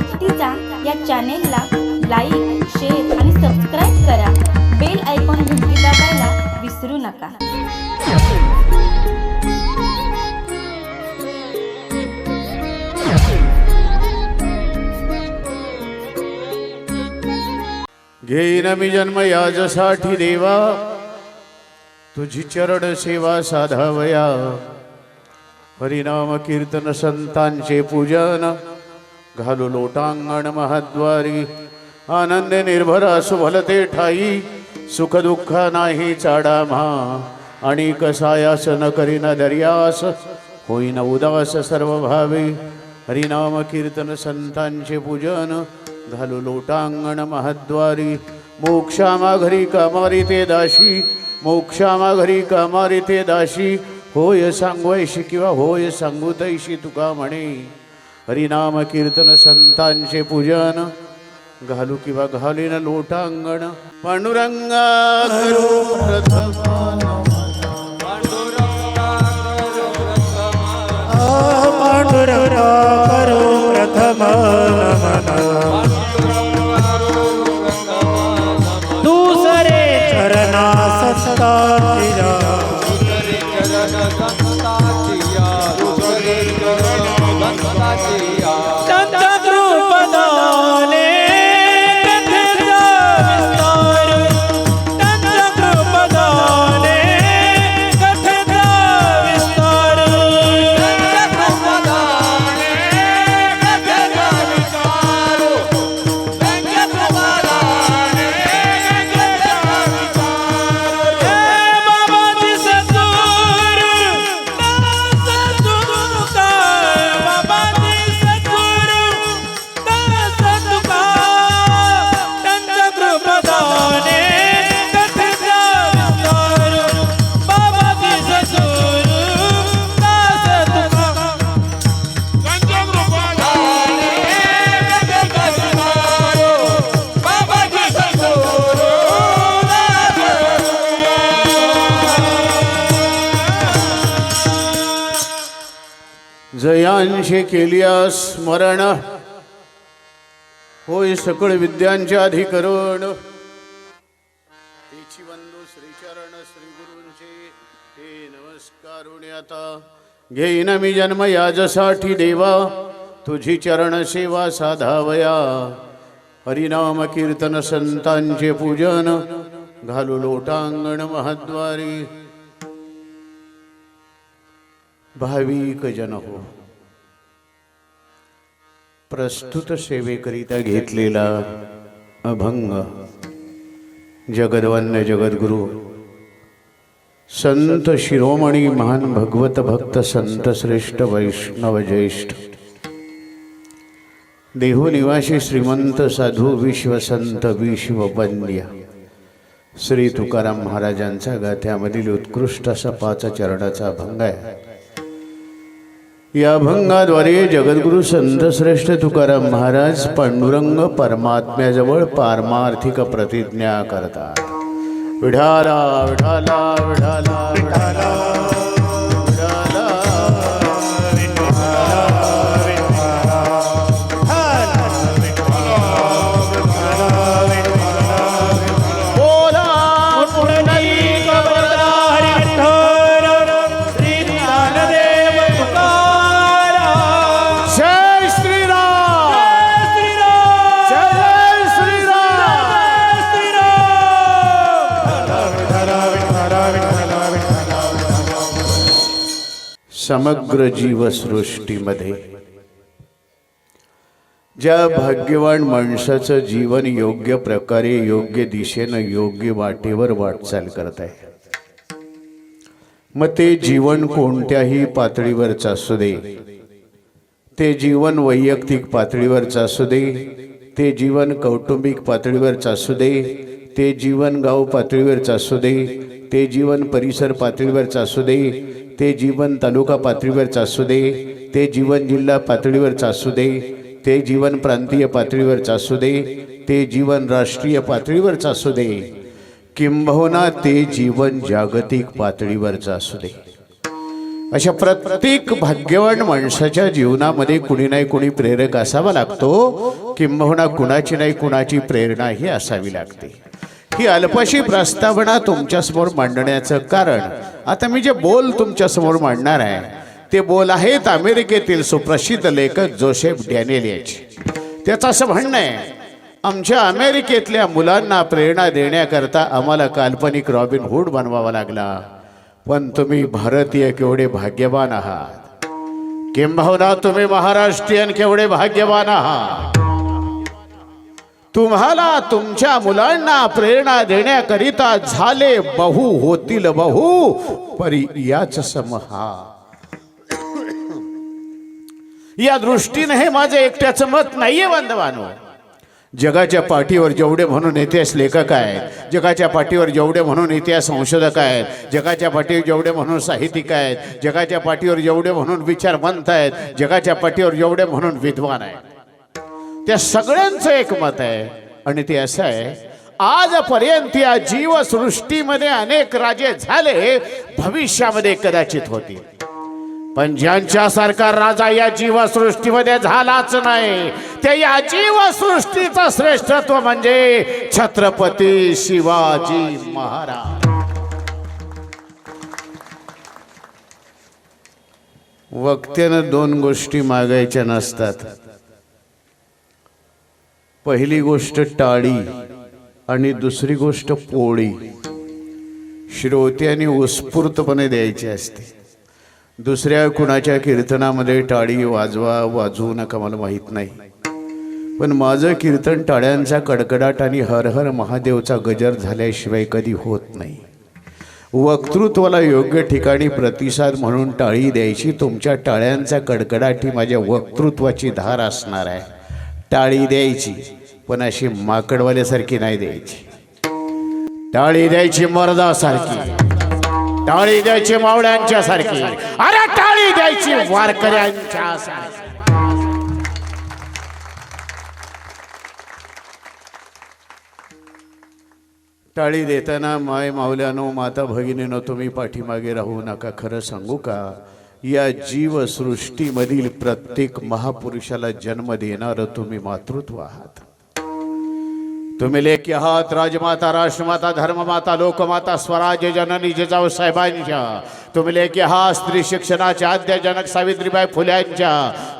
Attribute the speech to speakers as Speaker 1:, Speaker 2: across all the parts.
Speaker 1: भक्तीचा या चॅनेलला like, share आणि सबस्क्राईब करा. बेल आयकॉन घंटी दाबायला विसरू नका.
Speaker 2: घेईन मी जन्म याजसाठी देवा, तुझी चरण सेवा साधावया. हरिनाम कीर्तन संतांचे पूजन, घालू लोटांगण महाद्वारी. आनंद निर्भरा सुभलते ठाई, सुख दुःख नाही चाडा म्हा. आणि कसायास न करीन दर्यास, होईन उदास सर्व भावे. हरिनाम कीर्तन संतांचे पूजन, घालू लोटांगण महाद्वारी. मोक्षामा घरी कामारी ते दाशी, मोक्षामा घरी कामारी ते दाशी. होय सांगवैशी किंवा होय सांगू तैशी तुका म्हणे. हरिनाम कीर्तन संतांचे पूजन, घालू किंवा घालीन लोटांगण. पांडुरंगा करू प्रथम,
Speaker 3: पांडुरंगा करू प्रथम नमन. दुसरे चरणा सत्तातिया,
Speaker 2: जयांशे केलिया स्मरण, होय सकळ विद्यांचे अधिकरण. तेची वंदू श्रीचरण श्री गुरूंचे, हे नमस्कारुणी आता. घेईन मी जन्म याजसाठी देवा, तुझी चरण सेवा साधावया. हरिनाम कीर्तन संतांचे पूजन, घालू लोटांगण महाद्वारी. भाविक जन हो, प्रस्तुत सेवेकरिता घेतलेला अभंग जगद्वंद्य जगद्गुरु संत शिरोमणी महान भगवत भक्त संत श्रेष्ठ वैष्णव ज्येष्ठ देहनिवासी श्रीमंत साधू विश्वसंत विश्ववंद्य श्री तुकाराम महाराजांचा गाथ्यामधील उत्कृष्ट असा 5 चरणाचा अभंग आहे. या अभंगाद्वारे जगद्गुरु संत श्रेष्ठ तुकाराम महाराज पांडुरंग परमात्म्याजवळ पारमार्थिक प्रतिज्ञा करतात. विठाला विठाला विठाला विठाला समग्र जीवसृष्टीमध्ये ज्या भाग्यवान माणसाचं जीवन योग्य प्रकारे योग्य दिशेनं योग्य वाटेवर वाटचाल करत आहे, मग ते जीवन कोणत्याही पातळीवरचं असू दे, ते जीवन वैयक्तिक पातळीवरचं असू दे, ते जीवन कौटुंबिक पातळीवरचं असू दे, ते जीवन गाव पातळीवरचं असू दे, ते जीवन परिसर पातळीवरचं असू दे, ते जीवन तालुका पातळीवरचं असू दे, ते जीवन जिल्हा पातळीवरचं असू दे, ते जीवन प्रांतीय पातळीवरचं असू दे, ते जीवन राष्ट्रीय पातळीवरचं असू दे, किंबहुना ते जीवन जागतिक पातळीवरचं असू दे, अशा प्रत्येक भाग्यवान माणसाच्या जीवनामध्ये कुणी नाही कुणी प्रेरक असावा लागतो, किंबहुना कुणाची नाही कुणाची प्रेरणा ही असावी लागते. ही अल्पशी प्रस्तावना तुमच्यासमोर मांडण्याचं कारण, आता मी जे बोल तुमच्यासमोर मांडणार आहे ते बोल आहेत अमेरिकेतील सुप्रसिद्ध लेखक जोसेफ डॅनियल याचे. त्याचं असं म्हणणं आहे, आमच्या अमेरिकेतल्या मुलांना प्रेरणा देण्याकरता आम्हाला काल्पनिक रॉबिन हुड बनवावा लागला, पण तुम्ही भारतीय केवढे भाग्यवान आहात, किंबहुना तुम्ही महाराष्ट्रीयन केवढे भाग्यवान आहात. तुम्हाला तुमच्या मुलांना प्रेरणा देण्याकरिता झाले बहु होतील बहु, परी याच समहा. या दृष्टीने हे माझे एकट्याचं मत नाहीये बांधवांनो. जगाच्या पाठीवर जेवढे म्हणून इतिहास लेखक आहेत, जगाच्या पाठीवर जेवढे म्हणून इतिहास संशोधक आहेत, जगाच्या पाठीवर जेवढे म्हणून साहित्यिक आहेत, जगाच्या पाठीवर जेवढे म्हणून विचारवंत आहेत, जगाच्या पाठीवर जेवढे म्हणून विद्वान आहेत, त्या सगळ्यांचं एक मत आहे आणि ते असं आहे, आजपर्यंत या जीवसृष्टीमध्ये अनेक राजे झाले, भविष्यामध्ये कदाचित होतील, पण ज्यांच्यासारखा राजा या जीवसृष्टीमध्ये झालाच नाही. ते या जीवसृष्टीचं श्रेष्ठत्व म्हणजे छत्रपती शिवाजी महाराज. वक्त्यानं दोन गोष्टी मागायच्या नसतात. पहिली गोष्ट टाळी आणि दुसरी गोष्ट पोळी श्रोत्यांनी उत्स्फूर्तपणे द्यायची असते. दुसऱ्या कुणाच्या कीर्तनामध्ये टाळी वाजवा वाजवू नका मला माहीत नाही, पण माझं कीर्तन टाळ्यांचा कडकडाट आणि हर हर महादेवचा गजर झाल्याशिवाय कधी होत नाही. वक्तृत्वाला योग्य ठिकाणी प्रतिसाद म्हणून टाळी द्यायची. तुमच्या टाळ्यांचा कडकडाट ही माझ्या वक्तृत्वाची धार असणार आहे. टाळी द्यायची, पण अशी माकडवाल्यासारखी नाही द्यायची. टाळी द्यायची मर्दासारखी, टाळी द्यायची मावळ्यांच्या सारखी, अरे टाळी द्यायची वारकऱ्यांच्या सारखी. टाळी देताना माय मावल्यानो माता भगिनीनो तुम्ही पाठीमागे राहू नका. खरं सांगू का, या जीवसृष्टीमधील प्रत्येक महापुरुषाला जन्म देणारं तुम्ही मातृत्व आहात. तुम्ही लेखी आहात राजमाता, राष्ट्रमाता, धर्ममाता, लोकमाता, स्वराज्य जननी जिजाऊ साहेबांच्या. तुम्ही लेखी आहात स्त्री शिक्षणाच्या आद्यजनक सावित्रीबाई फुल्यांच्या.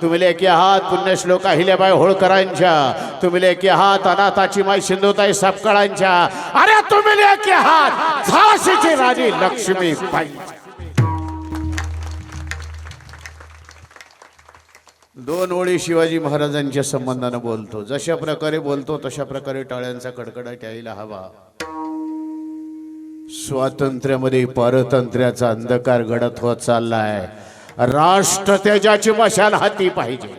Speaker 2: तुम्ही लेखी आहात पुण्यश्लोक अहिल्याबाई होळकरांच्या. तुम्ही लेखी आहात अनाथाची माई सिंधुताई सपकाळांच्या. अरे तुम्ही लेखी आहात झाशीची राणी लक्ष्मीबाई. दोन ओळी शिवाजी महाराजांच्या संबंधानं बोलतो. जशा प्रकारे बोलतो तशा प्रकारे टाळ्यांचा कडकडाट यायला हवा. स्वातंत्र्यामध्ये पारतंत्र्याचा अंधकार गडत होत चाललाय. राष्ट्र तेजाची मशाल हाती पाहिजे.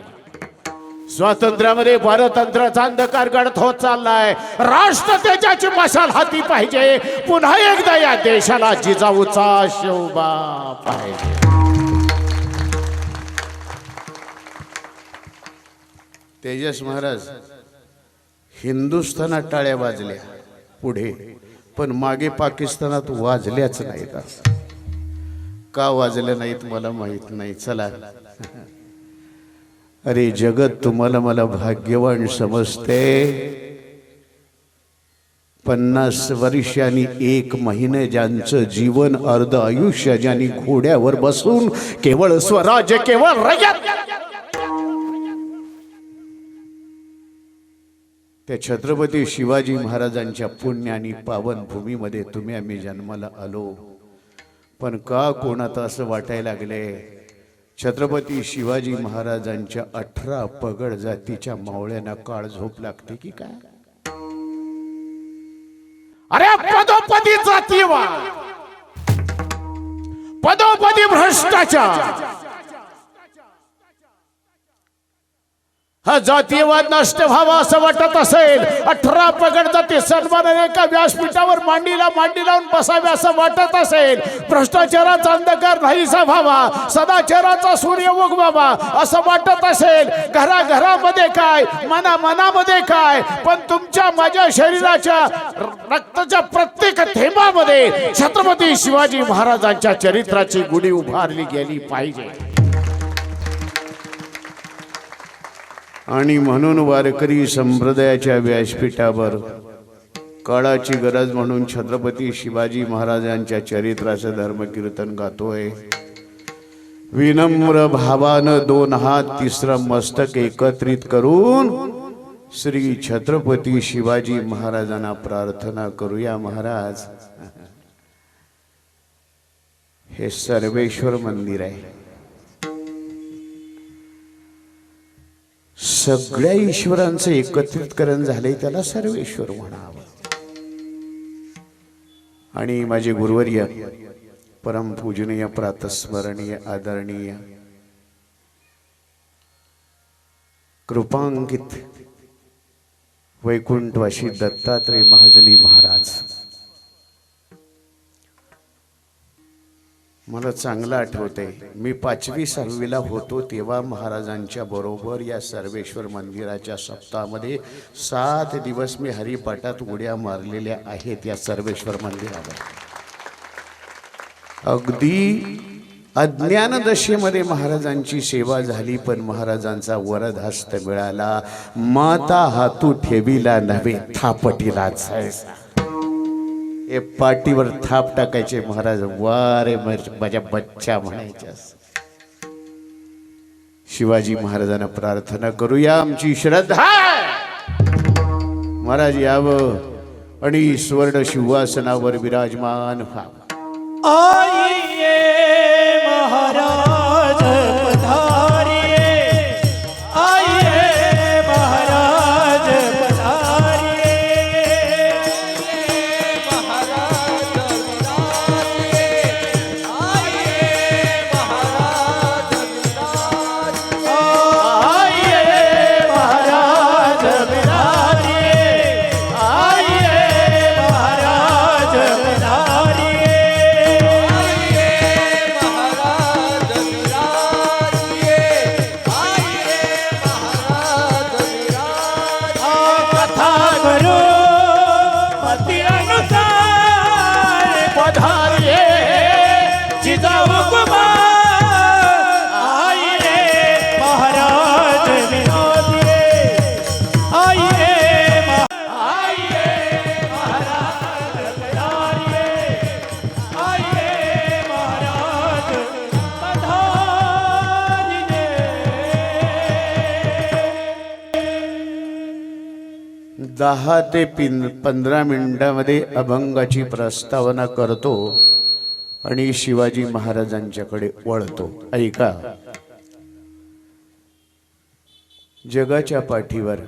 Speaker 2: स्वातंत्र्यामध्ये पारतंत्र्याचा अंधकार गडत होत चाललाय. राष्ट्र तेजाची मशाल हाती पाहिजे. पुन्हा एकदा या देशाला जिजाऊचा शोभा पाहिजे. तेजस महाराज हिंदुस्थानात टाळ्या वाजल्या पुढे, पण मागे पाकिस्तानात वाजल्याच नाहीत. का वाजल्या नाहीत मला माहित नाही. चला, अरे जगत तुम्हाला मला भाग्यवान समजते. 50 वर्षांनी 1 महिने ज्यांचं जीवन अर्ध आयुष्य ज्यांनी घोड्यावर बसून केवळ स्वराज्य केवळ रयत त्या छत्रपती शिवाजी महाराजांच्या पुण्य आणि पावन भूमीमध्ये तुम्ही आम्ही जन्माला आलो. पण का कोणाचं असं वाटायला लागले छत्रपती शिवाजी महाराजांच्या 18 पगड जातीच्या मावळ्यांना काळ झोप लागते की काय? अरे पदोपदी जातीवाद, पदोपदी भ्रष्टाचार, हा जातीयवाद नष्ट व्हावा असं वाटत असेल, 18 पगड जाती सन्मानाने एका व्यासपीठावर मांडी लावून बसावे असं वाटत असेल, भ्रष्टाचाराचा अंधकार नाहीसा व्हावा, सदाचाराचा सूर्य उगवावा असं वाटत असेल, घराघरामध्ये काय, मनामध्ये काय, पण तुमच्या माझ्या शरीराच्या रक्ताच्या प्रत्येक थेंबामध्ये छत्रपती शिवाजी महाराजांच्या चरित्राची गुढी उभारली गेली पाहिजे. आणि म्हणून वारकरी संप्रदायाच्या व्यासपीठावर काळाची गरज म्हणून छत्रपती शिवाजी महाराजांच्या चरित्राचं धर्मकीर्तन गातोय. विनम्र भावानं 2 हात 3रं मस्तक एकत्रित करून श्री छत्रपती शिवाजी महाराजांना प्रार्थना करूया. महाराज, हे सर्वेश्वर मंदिर आहे. सगळ्या ईश्वरांचं एकत्रितकरण झालंय, त्याला सर्वेश्वर म्हणावं. आणि माझे गुरुवर्य परमपूजनीय प्रातस्मरणीय आदरणीय कृपांकित वैकुंठवासी दत्तात्रय महाजनी महाराज, मला चांगलं आठवतंय, मी 5वी-6वीला होतो तेव्हा महाराजांच्या बरोबर या सर्वेश्वर मंदिराच्या सप्ताहामध्ये 7 दिवस मी हरिपाठात उड्या मारलेल्या आहेत या सर्वेश्वर मंदिरावर. अगदी अज्ञान दशेमध्ये महाराजांची सेवा झाली, पण महाराजांचा वरदहस्त मिळाला. माता हातू ठेवीला नव्हे, थापटीला जायचा. हे पाठीवर थाप टाकायचे महाराज, वारे माझ्या बच्चा म्हणायच्या. शिवाजी महाराजांना प्रार्थना करूया, आमची श्रद्धा महाराज यावं आणि सुवर्ण सिंहासनावर विराजमान व्हावं.
Speaker 3: आइए महाराज पधारिए, आइए महाराज पधारिए,
Speaker 2: दहा ते 15 मिनिटांमध्ये अभंगाची प्रस्तावना करतो आणि शिवाजी महाराजांच्याकडे वळतो. ऐका, जगाच्या पाठीवर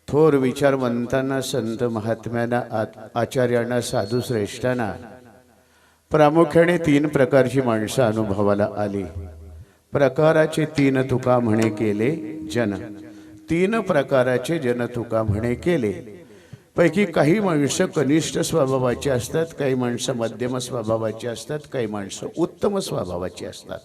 Speaker 2: थोर विचारवंतांना, संत महात्म्यांना, आचार्यांना, साधू श्रेष्ठांना प्रामुख्याने 3 प्रकारची माणसं अनुभवाला आली. प्रकाराचे 3 तुका म्हणे केले जन, 3 प्रकाराचे जन तुका म्हणे केले. पैकी काही माणसं कनिष्ठ स्वभावाची असतात, काही माणसं मध्यम स्वभावाची असतात, काही माणसं उत्तम स्वभावाची असतात.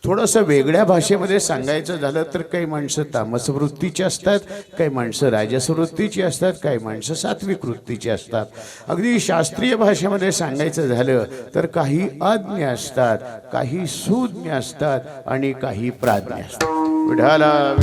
Speaker 2: थोडंसं वेगळ्या भाषेमध्ये सांगायचं झालं तर काही माणसं तामस वृत्तीची असतात, काही माणसं राजस वृत्तीची असतात, काही माणसं सात्विक वृत्तीची असतात. अगदी शास्त्रीय भाषेमध्ये सांगायचं झालं तर काही अज्ञ असतात, काही सुज्ञ असतात आणि काही प्राज्ञ असतात. विठाला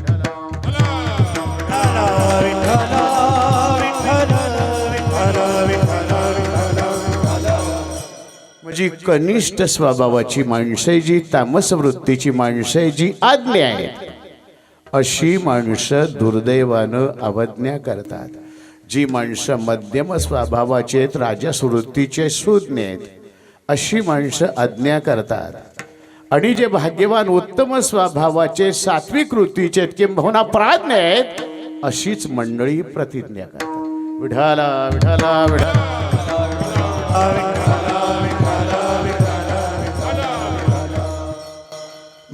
Speaker 2: म्हणजे कनिष्ठ स्वभावाची माणसं, जी तामस वृत्तीची माणसं, जी आज्ञा आहेत, अशी माणसं दुर्दैवानं अवज्ञा करतात. जी माणसं मध्यम स्वभावाचे आहेत, राजस वृत्तीचे सुज्ञ आहेत, अशी माणसं आज्ञा करतात. आणि जे भाग्यवान उत्तम स्वभावाचे सात्विक वृत्तीचे आहेत किंबहुना प्राज्ञ आहेत, अशीच मंडळी प्रतिज्ञा करतात. विठाला विठाला विठाला.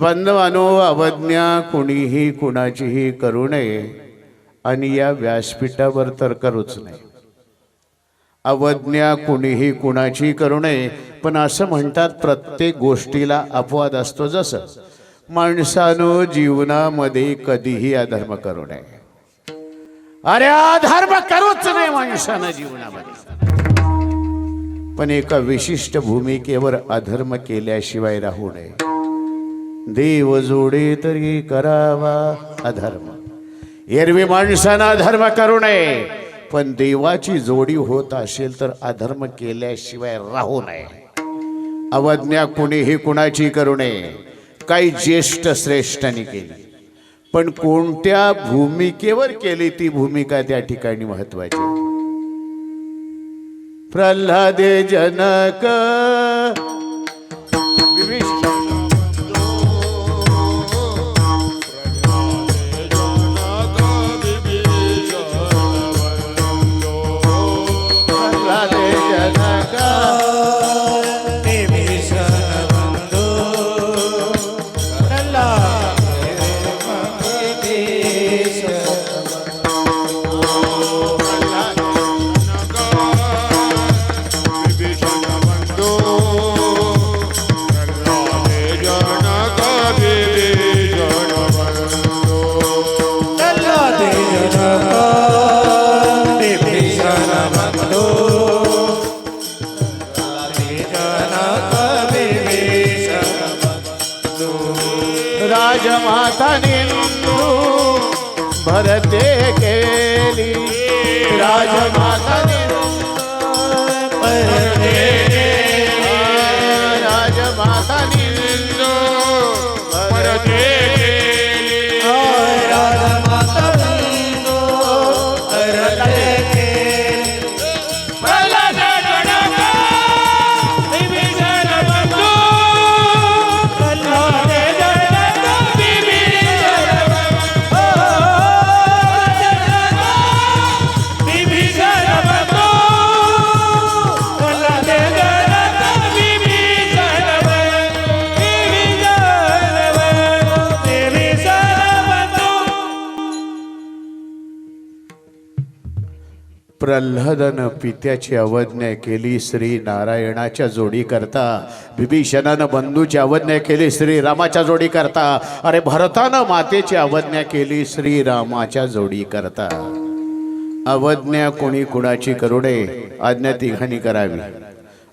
Speaker 2: बंधवानो, अवज्ञा कुणीही कुणाचीही करू नये आणि या व्यासपीठावर तर करूच नाही. अवज्ञा कुणीही कुणाची करू नये. पण असं म्हणतात प्रत्येक गोष्टीला अपवाद असतो. जसं माणसानं जीवनामध्ये कधीही अधर्म करू नये. अरे अधर्म करूच नाही माणसानं जीवनामध्ये. पण एका विशिष्ट भूमिकेवर अधर्म केल्याशिवाय राहू नये. देव जोडे तरी करावा अधर्म. एरवी माणसानं अधर्म करू नये, पण देवाची जोडी होत असेल तर अधर्म केल्याशिवाय राहू नये. अवज्ञा कुणीही कुणाची करू नये. काही ज्येष्ठ श्रेष्ठांनी केली, पण कोणत्या भूमिकेवर केली ती भूमिका त्या ठिकाणी महत्वाची. प्रल्हादे जनक राजमाता निंदू भरते केली. राजमाता निंदू भरते केली. राजमाता निंदू भरते केली. राजमाता निंदू भरते केली. प्रल्हाद जनक विभीषण बंधू. प्रल्हाद प्रल्हादानं पित्याची अवज्ञा केली श्री नारायणाच्या जोडी करता. विभीषणानं बंधूची अवज्ञा केली श्री रामाच्या जोडी करता. अरे भरतानं मातेची अवज्ञा केली श्री रामाच्या जोडी करता. अवज्ञा कोणी कुणाची करू नये. आज्ञा तिघांनी करावी.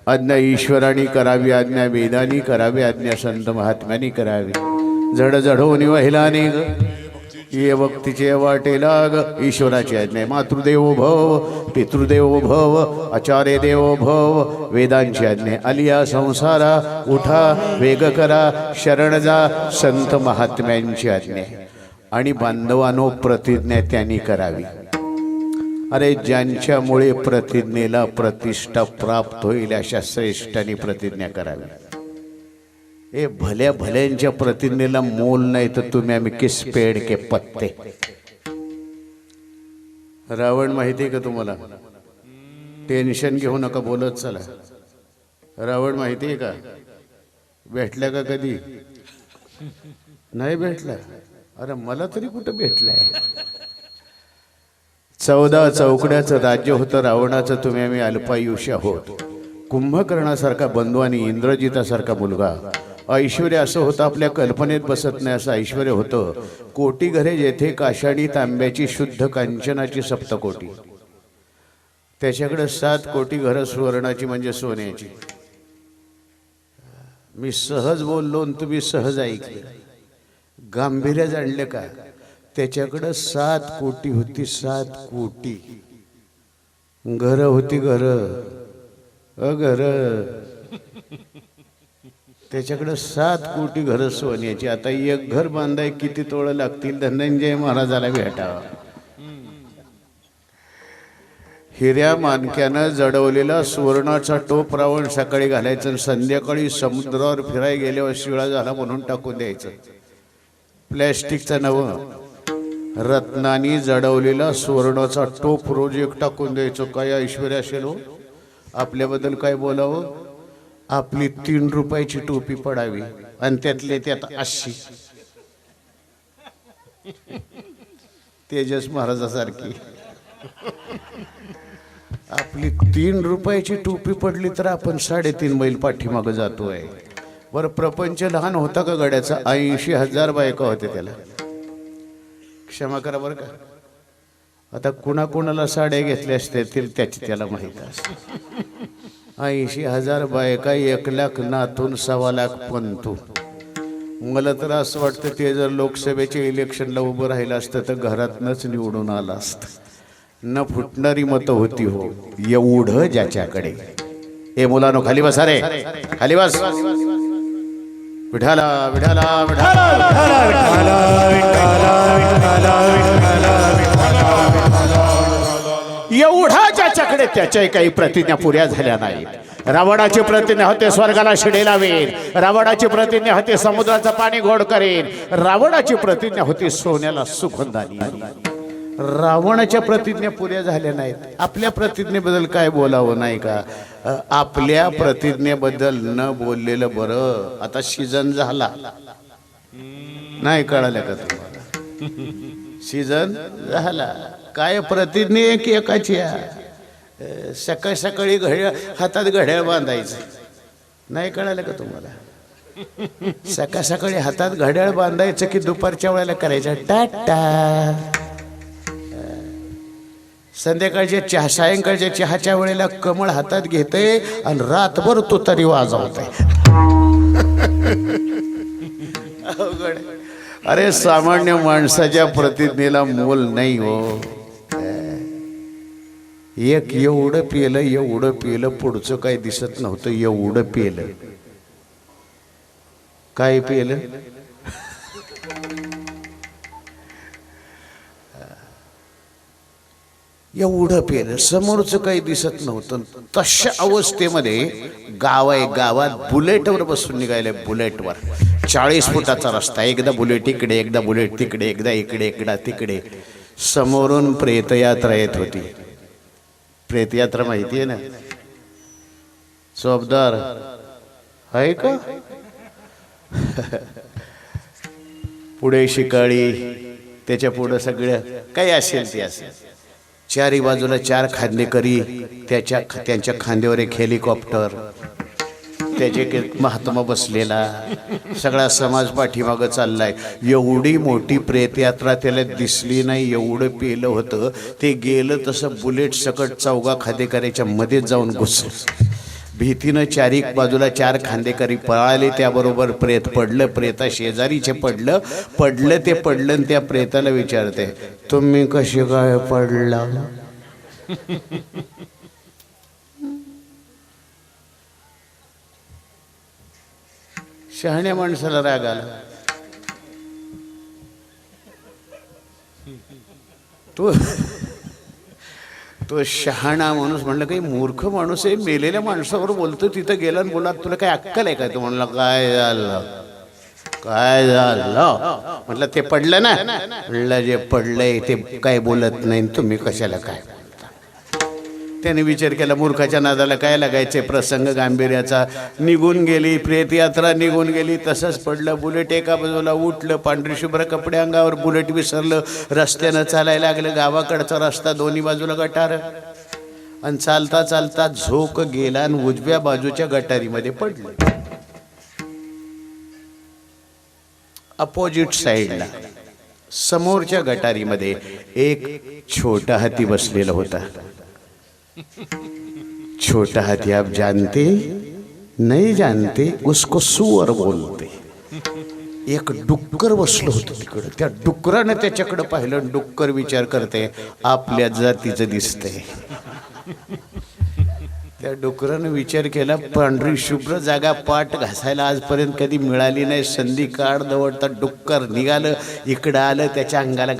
Speaker 2: आज्ञा ईश्वराने करावी, आज्ञा वेदांनी करावी, आज्ञा संत महात्म्यांनी करावी. जड जडवून वहिला निघ ये भक्तीचे वाटेला ग. ईश्वराची आज्ञा. मातृदेवो भव, पितृदेवो भव, आचार्य देवो भव. वेदांची आज्ञा. आलिया संसारा उठा वेग करा शरण जा. संत महात्म्यांची आज्ञा. आणि बांधवानो, प्रतिज्ञा त्यांनी करावी. अरे ज्यांच्यामुळे प्रतिज्ञेला प्रतिष्ठा प्राप्त होईल अशा श्रेष्ठांनी प्रतिज्ञा करावी. हे भल्या भल्यांच्या प्रतिज्ञेला मोल नाही तर तुम्ही आम्ही किस पेड के पत्ते. रावण माहिती आहे का तुम्हाला? टेन्शन घेऊ नका, बोलत चला. रावण माहिती आहे का? भेटल्या का कधी? नाही भेटला. अरे मला तरी कुठं भेटलाय. 14 चौकड्याचं राज्य होतं रावणाचं. तुम्ही आम्ही अल्पायुष्य आहोत. कुंभकर्णासारखा बंधू आणि इंद्रजितासारखा मुलगा. ऐश्वर्य असं होतं आपल्या कल्पनेत बसत नाही असं ऐश्वर्य होतं. कोटी घरे जेथे काशाडी तांब्याची शुद्ध कांचनाची सप्तकोटी. त्याच्याकडे 7 कोटी घरं सुवर्णाची म्हणजे सोन्याची. मी सहज बोललो आणि तुम्ही सहज ऐकले. गांभीर्य जाणले का? त्याच्याकडे 7 कोटी होती. 7 कोटी घरं होती. घर त्याच्याकडे 7 कोटी घरं सोन्याची. आता एक घर बांधाय किती तोळं लागतील? धनंजय महाराजाला भेटावा. हिऱ्या मानक्यानं जडवलेला सुवर्णाचा टोप रावण सकाळी घालायचं आणि संध्याकाळी समुद्रावर फिराय गेल्यावर शिळा झाला म्हणून टाकून द्यायचं. प्लॅस्टिकचा नवं रत्नानी जडवलेला सुवर्णाचा टोप रोज एक टाकून द्यायचं. काय ऐश्वर्य असेल हो. आपल्याबद्दल काय बोलावं? आपली 3 रुपयाची टोपी पडावी आणि त्यातले त्यात 80 तेजस महाराजासारखी आपली 3 रुपयाची टोपी पडली तर आपण 3.5 मैल पाठीमागं जातोय. बरं प्रपंच लहान होता का गड्याचा? 80,000 बायका होते त्याला. क्षमा करा बरं का. आता कुणाकुणाला साड्या घेतल्या असतील त्याची त्याला माहीत असते. 80,000 बायका, 1,00,000 नातून, 1,25,000 पंतू. मला तर असं वाटतं ते जर लोकसभेच्या इलेक्शनला उभं राहिलं असतं तर घरातनंच निवडून आलं असतं. न फुटणारी मतं होती हो एवढं ज्याच्याकडे. ए मुलानो खाली बसा रे, खाली बस. विठाला विठाला विठाला एवढा ज्याच्याकडे त्याच्याही काही प्रतिज्ञा पुऱ्या झाल्या नाहीत. रावणाची प्रतिज्ञा होते स्वर्गाला शिडे लावेल, रावणाची प्रतिज्ञा होते समुद्राचं पाणी गोड करेल, रावणाची प्रतिज्ञा होती सोन्याला सुगंधानी. रावणाच्या प्रतिज्ञा पुऱ्या झाल्या नाहीत. आपल्या प्रतिज्ञेबद्दल काय बोलावं नाही का? आपल्या प्रतिज्ञेबद्दल न बोललेलं बरं. आता सीझन झाला नाही, कळालं का तुम्हाला? सीझन झाला. काय प्रतिज्ञा एक एकाची. सकाळी सकाळी हातात घड्याळ बांधायचं नाही, कळालं का तुम्हाला? सकाळ सकाळी हातात घड्याळ बांधायचं की दुपारच्या वेळेला करायचं टाटा. संध्याकाळच्या चहा, सायंकाळच्या चहाच्या वेळेला कमळ हातात घेते आणि रातभर तो तरी वाजवते. अरे सामान्य माणसाच्या प्रतिज्ञेला मोल नाही हो. एक एवढं पिलं पुढचं काही दिसत नव्हतं. एवढं पिलं काय पिलं? एवढं पिलं समोरचं काही दिसत नव्हतं. तशा अवस्थेमध्ये गाव आहे, गावात बुलेटवर बसून निघायला. बुलेटवर 40 फुटाचा रस्ता, एकदा बुलेट इकडे, एकदा बुलेट तिकडे, एकदा इकडे, एकदा तिकडे. समोरून प्रेतयात्रा येत होती. प्रेतयात्रा माहिती आहे ना? चोपदार आहे का? पुढे शिकाळी, त्याच्या पुढं सगळं काही असेल ते असेल. चारी बाजूला 4 खांदेकरी, त्यांच्या खांद्यावर एक हेलिकॉप्टर, त्याचे एक महात्मा बसलेला, सगळा समाज पाठीमागं चाललाय. एवढी मोठी प्रेतयात्रा त्याला दिसली नाही. एवढं पेलं होतं. ते गेलं तसं बुलेट सकट चौघा खांदेकऱ्याच्या मध्ये जाऊन घुसलं. भीतीनं 4 बाजूला 4 खांदेकरी पळाले. त्याबरोबर प्रेत पडलं. प्रेता शेजारीचे पडलं ते पडलं. आणि त्या प्रेताला विचारते, तुम्ही कशी काय पडला? शहाण्या माणसाला राग आला. तो शहाणा माणूस म्हणलं, काही मूर्ख माणूस आहे, मेलेल्या माणसावर बोलतो. तिथं गेला आणि बोला, तुला काय अक्कल आहे काय? तो म्हणला, काय झालं? म्हटलं ते पडलं ना. म्हणलं जे पडलंय ते काय बोलत नाही, तुम्ही कशाला काय? त्याने विचार केला, मूर्खाच्या नादाला काय लागायचे? प्रसंग गांभीर्याचा. निघून गेली प्रेतयात्रा, निघून गेली. तसंच पडलं. बुलेट एका बाजूला उठलं, पांढरी शुभ्र कपडे अंगावर, बुलेट विसरलं. रस्त्यानं चालायला लागलं. गावाकडचा रस्ता, दोन्ही बाजूला गटार. आणि चालता चालता झोक गेला आणि उजव्या बाजूच्या गटारीमध्ये पडलं. अपोजिट साईडला समोरच्या गटारीमध्ये एक छोटा हाती बसलेला होता. छोटा हाथी आप जानते नहीं जानते उसको सुअर बोलते. एक डुक्कर बसलं होतं तिकडं. त्या डुक्कराने त्याच्याकडे पाहिलं. डुक्कर विचार करते, आपल्या जातीचं दिसतंय. त्या डुकरानं विचार केला, पांढरी शुभ्र जागा पाठ घासायला आजपर्यंत कधी मिळाली नाही. संधी काढ दवडता डुक्कर निघालं, इकडं आलं, त्याच्या अंगाला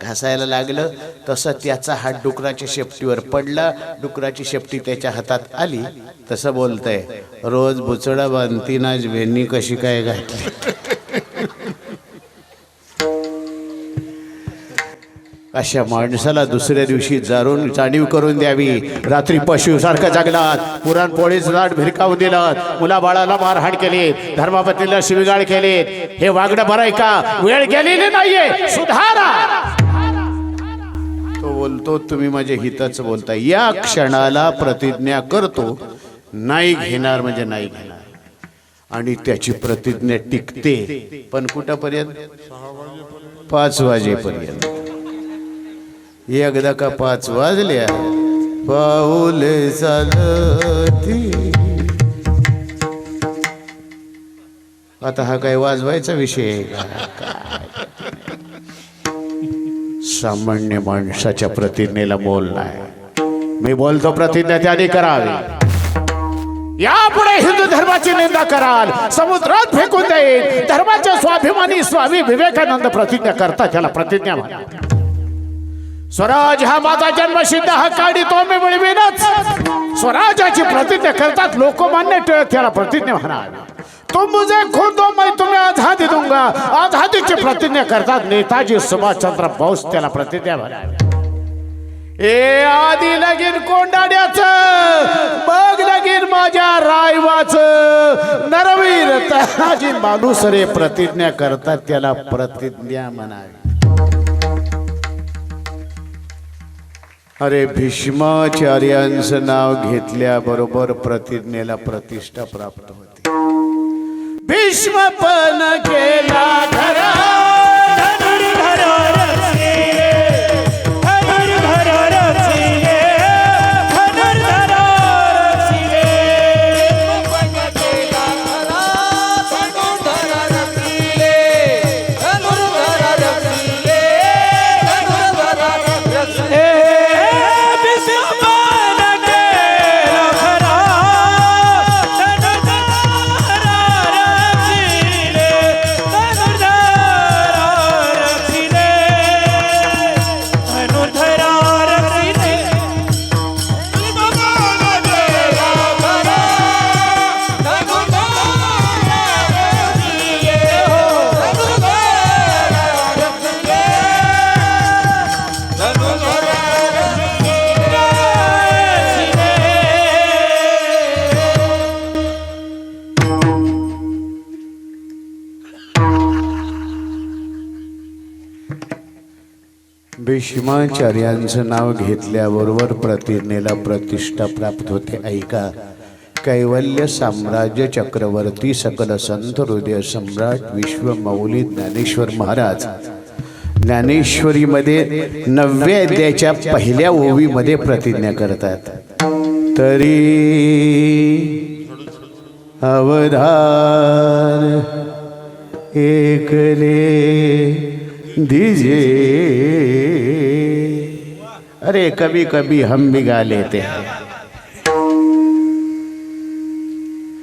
Speaker 2: घासायला लागलं. तसं त्याचा हात डुकराच्या शेपटीवर पडला. डुकराची शेपटी त्याच्या हातात आली. तसं बोलतंय, रोज बुचडा बांधती ना, वेणी कशी काय घातली? अशा माणसाला दुसऱ्या दिवशी जाणीव करून द्यावी. रात्री पशुसारखा जागलात, पुरणपोळीचं ताट भिरकावून दिलं, मुलाबाळाला मारहाण केली, धर्मपत्नीला शिवीगाळ केली. हे वागणं बरं आहे का? वेळ गेलेली नाहीये, सुधारा. तो बोलतो तुम्ही माझ्या हिताचं बोलता. या क्षणाला प्रतिज्ञा करतो, नाही घेणार म्हणजे नाही घेणार, आणि त्याची प्रतिज्ञा टिकते. पण कुठपर्यंत? 5 वाजेपर्यंत. एकदा का 5 वाजल्या, पाऊले चालती. आता हा काय वाजवायचा विषय आहे का? सामान्य माणसाच्या प्रतिज्ञेला मोल नाही. मी बोलतो प्रतिज्ञा त्याने करावी. यापुढे हिंदू धर्माची निंदा कराल, समुद्रात फेकून देईल. धर्माचे स्वाभिमानी स्वामी विवेकानंद प्रतिज्ञा करतात, त्याला प्रतिज्ञा म्हणा. स्वराज हा माझा जन्मसिद्ध हक्क आणि तो मी मिळवीनच. स्वराजाची प्रतिज्ञा करतात लोकमान्य टिळक, त्याला प्रतिज्ञा म्हणा. तुम मुझे खून दो मैं तुम्हें आजादी दूंगा, आजादीची प्रतिज्ञा करतात नेताजी सुभाषचंद्र बोस, त्याला प्रतिज्ञा म्हणा. ए आधी लगीन कोंडाण्याचं, मग लगीन माझ्या रायवाचं. नरवीर तानाजी मालुसरे प्रतिज्ञा करतात, त्याला प्रतिज्ञा म्हणावी. अरे भीष्माचार्यांचं नाव घेतल्याबरोबर प्रतिज्ञेला प्रतिष्ठा प्राप्त होते. भीष्म पण केला खरा, भीष्माचार्यांचं नाव घेतल्याबरोबर प्रतिज्ञेला प्रतिष्ठा प्राप्त होते. ऐका, कैवल्य साम्राज्य चक्रवर्ती सकल संत हृदय सम्राट विश्वमौली ज्ञानेश्वर महाराज ज्ञानेश्वरीमध्ये 9व्या अध्यायाच्या पहिल्या ओवीमध्ये प्रतिज्ञा करतात. तरी अवधान एकले दीजिए. अरे कभी कभी हम भी गा लेते हैं.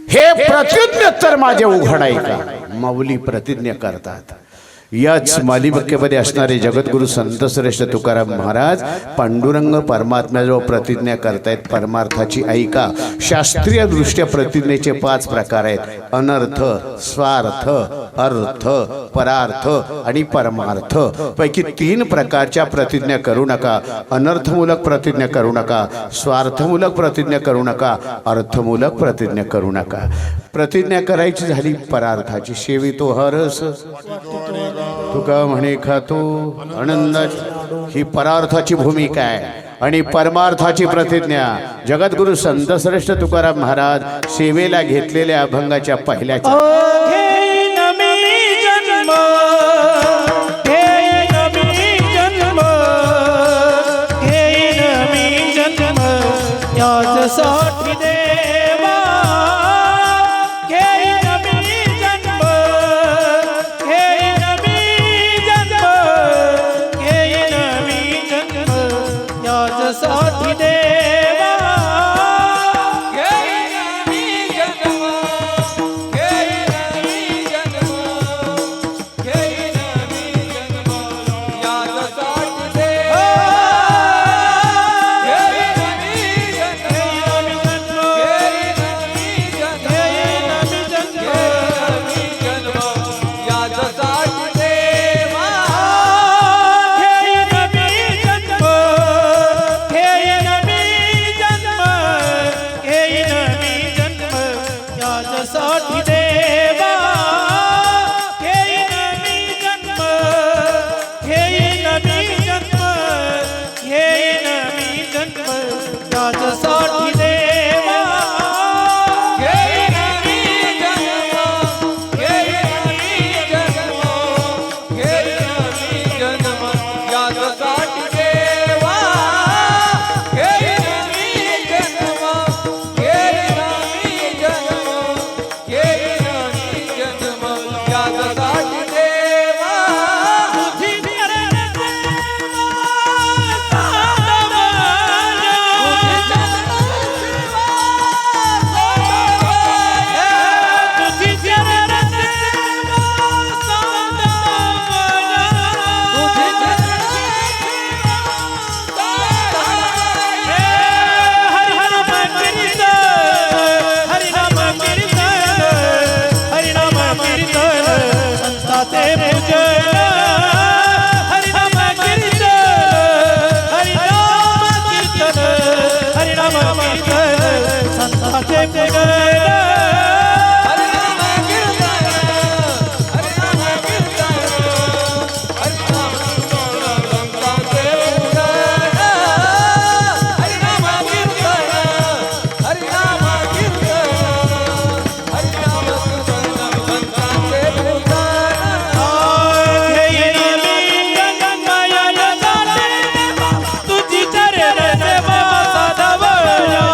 Speaker 2: हे प्रतिज्ञा तर माझे उघड आहे का? माऊली प्रतिज्ञा करतात. याच मालिकेमध्ये असणारे जगद्गुरु संत श्रेष्ठ तुकाराम महाराज पांडुरंग परमात्म्याजवळ प्रतिज्ञा करतायत परमार्थाची. ऐका, शास्त्रीय दृष्ट्या प्रतिज्ञेचे 5 प्रकार आहेत: अनर्थ, स्वार्थ, अर्थ, परार्थ आणि परमार्थ. पैकी 3 प्रकारच्या प्रतिज्ञा करू नका. अनर्थमूलक प्रतिज्ञा करू नका, स्वार्थमूलक प्रतिज्ञा करू नका, अर्थमूलक प्रतिज्ञा करू नका. प्रतिज्ञा करायची झाली परार्थाची. सेवितो हरस तुका म्हणे खातो आनंदाची. ही परार्थाची भूमिका आहे. आणि परमार्थाची प्रतिज्ञा जगद्गुरु संत श्रेष्ठ तुकाराम महाराज सेवेला घेतलेल्या अभंगाच्या पहिल्या
Speaker 3: साठी देवा घेईन मी जन्म, घेईन मी जन्म, घेईन मी जन्म याच्यासाठी देवा. घेईन मी जन्म, घेईन मी जन्म, घेईन मी जन्म याच्यासाठी देवा.
Speaker 4: नामाचे पूजन
Speaker 3: हरिनाम कीर्तन हरिनाम कीर्तन हरिनाम संतांचे पूजन हरिनाम कीर्तन हरिनाम कीर्तन हरिनाम संतांचे पूजन
Speaker 4: घेईन मी गंगाया जाते तुझी चरण सेवा साधवया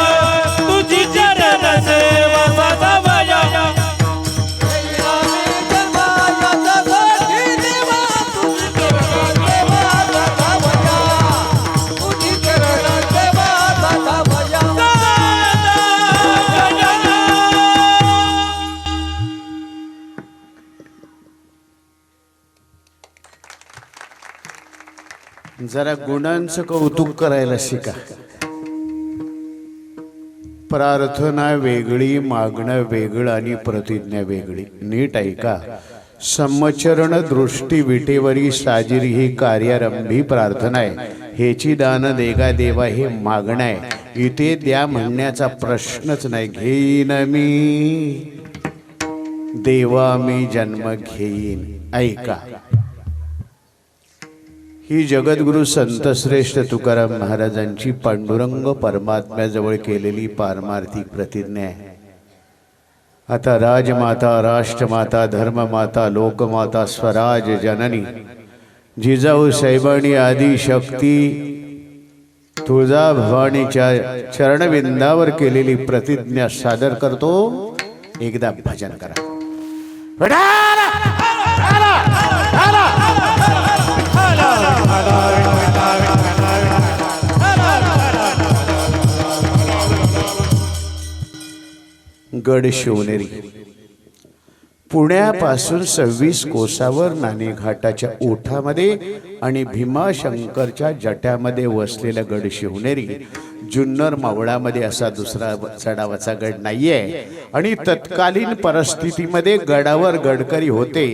Speaker 4: तुझी चरण सेवा साधवया
Speaker 2: जरा गुणांचं कौतुक करायला शिका. प्रार्थना वेगळी, मागणं वेगळं आणि प्रतिज्ञा वेगळी. नीट ऐका. सम्मचरण दृष्टी विटेवरी साजिरी ही कार्यारंभी प्रार्थना आहे. हेची दान देगा देवा हे मागणं आहे. इथे द्या म्हणण्याचा प्रश्नच नाही. घेईन मी देवा मी जन्म घेईन. ऐका, ही जगद्गुरु संतश्रेष्ठ तुकाराम महाराजांची पांडुरंग परमात्म्याजवळ केलेली पारमार्थिक प्रतिज्ञा आहे. आता राजमाता, राष्ट्रमाता, धर्ममाता, लोकमाता, स्वराज जननी जिजाऊ साहेबांनी आदी शक्ती तुळजा भवानीच्या चरणविंदावर केलेली प्रतिज्ञा सादर करतो. एकदा भजन करा. गड शिवनेरी पुण्यापासून 26 कोसावर नाणेघाटाच्या ओठामध्ये आणि भीमाशंकरच्या जट्यामध्ये वसलेला गड शिवनेरी जुन्नर मावळामध्ये असा दुसरा चढावाचा गड नाहीये. आणि तत्कालीन परिस्थितीमध्ये गडावर गडकरी होते.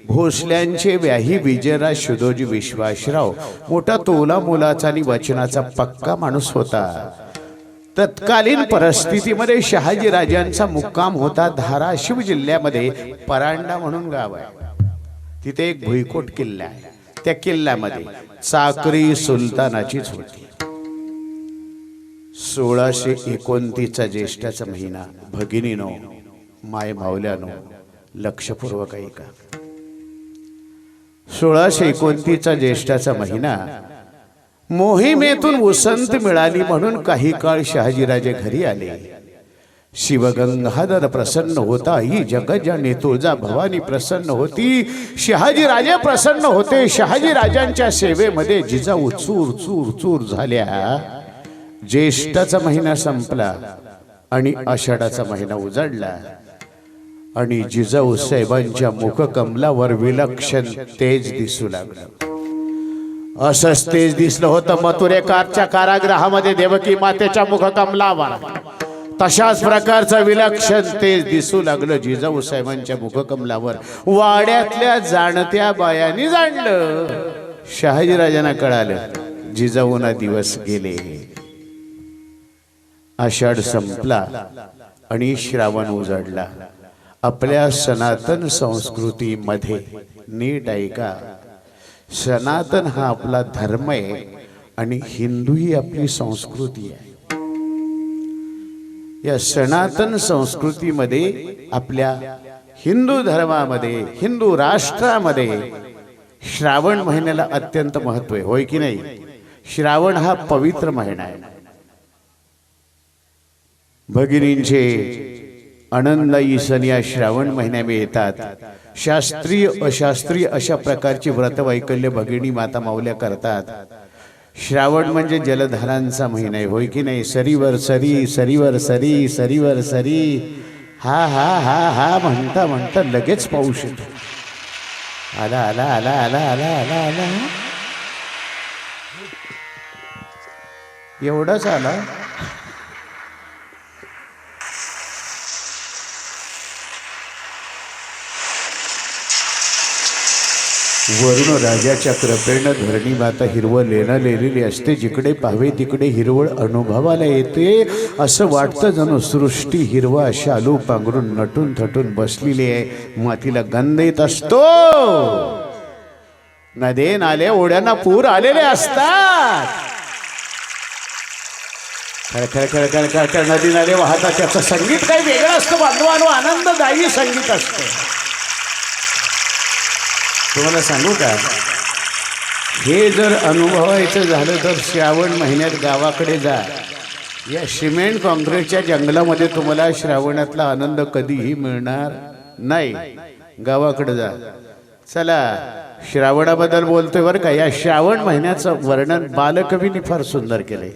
Speaker 2: भोसल्यांचे व्याही विजयराज शुधोजी विश्वासराव मोठा तोला मोलाचा आणि वचनाचा पक्का माणूस होता. तत्कालीन परिस्थितीमध्ये शहाजी राजांचा मुक्काम होता धाराशिव जिल्ह्यामध्ये परांडा म्हणून गाव आहे. तिथे एक भुईकोट किल्ला आहे. त्या किल्ल्यामध्ये चाकरी सुलतानाचीच होती. 1629 ज्येष्ठाचा महिना. भगिनीनो, माय मावल्यानो, लक्षपूर्वक ऐका. 1629 ज्येष्ठाचा महिना. मोहिमेतून उसंत मिळाली म्हणून काही काळ शहाजीराजे घरी आले. शिवगंगाधर प्रसन्न होता. ही जगज्जननी तुळजा भवानी प्रसन्न होती. शहाजीराजे प्रसन्न होते. शहाजीराजांच्या सेवेमध्ये जिजाऊ चूर चूर चूर झाल्या. ज्येष्ठाचा महिना संपला आणि आषाढाचा महिना उजाडला आणि जिजाऊ साहेबांच्या मुखकमलावर विलक्षण तेज दिसू लागलं. असंच तेज दिसलं होतं मथुरेकारच्या कारागृहामध्ये देवकी मातेच्या मुखकमलावर. तशाच प्रकारचं विलक्षण तेज दिसू लागलं जिजाऊ साहेबांच्या मुखकमलावर. वाड्यातल्या जाणत्या बायांनी जाणलं. शहाजीराजांना कळालं जिजाऊना दिवस गेले. आषाढ संपला आणि श्रावण उजाडला. आपल्या सनातन संस्कृतीमध्ये नीट ऐका, सनातन हा आपला धर्म आहे आणि हिंदू ही आपली संस्कृती आहे. या सनातन संस्कृतीमध्ये आपल्या हिंदू धर्मामध्ये, हिंदू राष्ट्रामध्ये श्रावण महिन्याला अत्यंत महत्व आहे. होय की नाही? श्रावण हा पवित्र महिना आहे. भगिनींचे आनंदायी सण या श्रावण महिन्यामध्ये येतात. शास्त्रीय अशास्त्रीय अशा प्रकारची व्रतवैकल्य भगिनी माता माऊल्या करतात. श्रावण म्हणजे जलधारांचा महिना आहे. होय की नाही? सरीवर सरी, सरीवर सरी, सरीवर सरी, हा हा हा हा म्हणता म्हणता लगेच पाऊस येतो. आला आला आला आला आला आला आला, एवढाच आला. वरुण राजाच्या कृपेनं धरणी माता हिरवळ लेलेली असते. जिकडे पाहावे तिकडे हिरवळ अनुभवाला येते. असं वाटतं जणू सृष्टी हिरवा शालू पांघरून नटून थटून बसलेली आहे. मातीला गंध येत असतो. नदे नाले ओढ्यांना पूर आलेले असतात. खळखळ खळखळ खळखळ नदी नाले वाहतात. त्याचं संगीत काही वेगळं असतं बांधवानो. आनंददायी संगीत असतं. तुम्हाला सांगू का, हे जर अनुभवायचं झालं तर श्रावण महिन्यात गावाकडे जा. या सिमेंट कॉन्क्रीटच्या जंगलामध्ये तुम्हाला श्रावणातला आनंद कधीही मिळणार नाही. गावाकडे जा. चला, श्रावणाबद्दल बोलतोय बरं का. या श्रावण महिन्याचं वर्णन बालकवींनी फार सुंदर केलंय.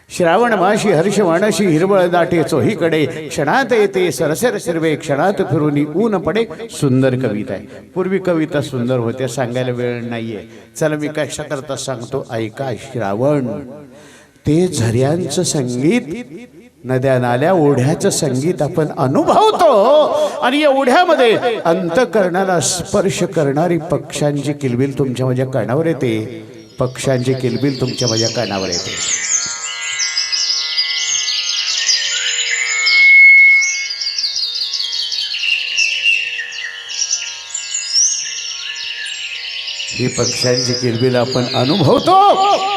Speaker 2: श्रावण माशी हर्ष वाणाशी हिरवळ दाटे चोहीकडे. क्षणात येते सरसर शिरवे क्षणात फिरून ऊन पडे. सुंदर कविता आहे. पूर्वी कविता सुंदर होत्या, सांगायला वेळ नाहीये. चला मी कशा करता सांगतो, ऐका. श्रावण ते झऱ्यांचं संगीत, नद्या नाल्या ओढ्याचं संगीत आपण अनुभवतो. आणि या ओढ्यामध्ये अंतःकरणाला स्पर्श करणारी पक्ष्यांची किलबिल तुमच्या माझ्या कानावर येते. पक्ष्यांची किलबिल तुमच्या माझ्या कानावर येते. ही पक्ष्यांची किलबिल आपण अनुभवतो.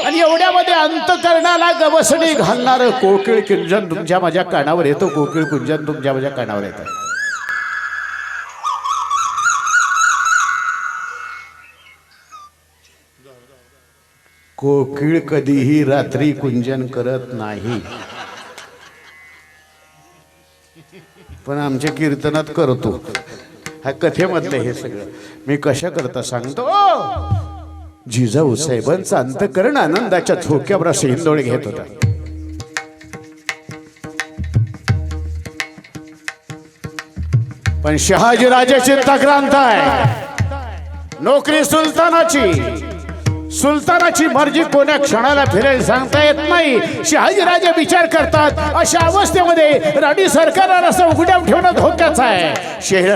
Speaker 2: आणि एवढ्यामध्ये अंतःकरणाला गवसणी घालणारं कोकिळ कुंजन तुमच्या माझ्या कानावर येतो. कोकिळ कुंजन तुमच्या माझ्या कानावर येतं. कोकिळ कधीही रात्री कुंजन करत नाही, पण आमच्या कीर्तनात करतो. हा कथेमधलं हे सगळं मी कशा करता सांगतो. जिजाऊ साहेबांचं अंतःकरण आनंदाच्या झोक्यावर असे हिंदोळे घेत होता. पण शहाजीराजे चिंताक्रांत आहे. नोकरी सुलतानाची मर्जी कोण्या क्षणाला फिरेल सांगता येत नाही. शहाजीराजे विचार करतात, अशा अवस्थेमध्ये राणी सरकाराला असं उघड्यावर ठेवणं धोक्याचं आहे.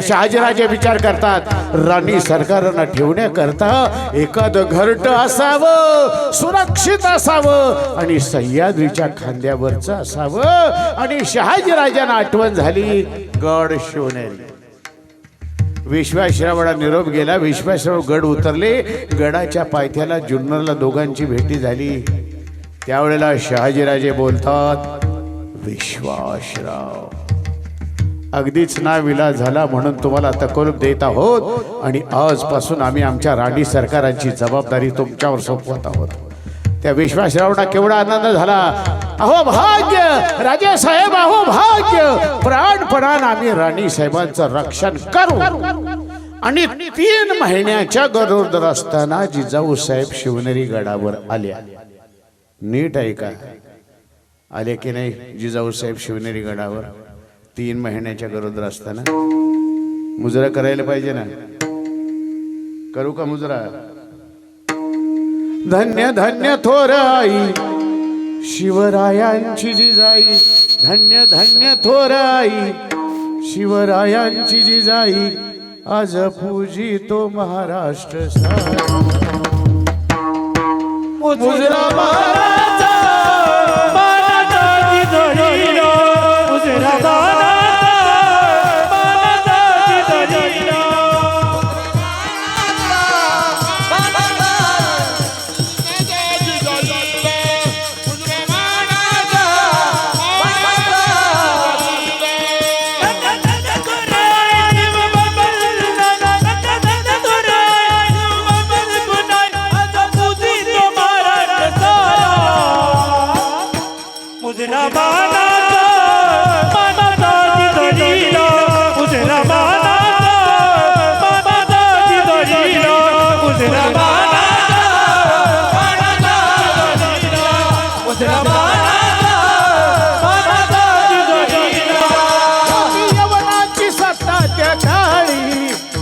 Speaker 2: शहाजीराजे विचार करतात, राणी सरकारांना ठेवण्याकरता एखादं घरटं असावं, सुरक्षित असावं आणि सह्याद्रीच्या खांद्यावरचं असावं. आणि शहाजीराजांना आठवण झाली गड शिवनेरी. विश्वासरावाला निरोप गेला. विश्वासराव गड उतरले. गडाच्या पायथ्याला जुन्नरला दोघांची भेटी झाली. त्यावेळेला शहाजीराजे बोलतात, विश्वासराव अगदीच नाविलाज झाला म्हणून तुम्हाला तकोलप देत आहोत. आणि आजपासून आम्ही आमच्या राणी सरकारांची जबाबदारी तुमच्यावर सोपवत आहोत. त्या विश्वासरावांना केवढा आनंद झाला. अहो भाग्य राजे साहेब, अहो भाग्य. प्राणपणानं आम्ही राणी साहेबांचं रक्षण करू. आणि 3 महिन्याच्या गरोदर असताना जिजाऊ साहेब शिवनेरी गडावर आल्या. नीट ऐका, आले की नाही जिजाऊ साहेब शिवनेरी गडावर 3 महिन्याच्या गरोदर असताना. मुजरा करायला पाहिजे ना. करू का मुजरा. धन्य धन्य थोर आई शिवरायांची जिजाई. धन्य धन्य थोर आई शिवरायांची जिजाई. आज पूजी तो महाराष्ट्र सारा. मुजरा महाराजा
Speaker 4: मानाचा जिजाईला. मुजरा मानाचा जिजाईला.
Speaker 2: यवनाची सत्ता त्या काळी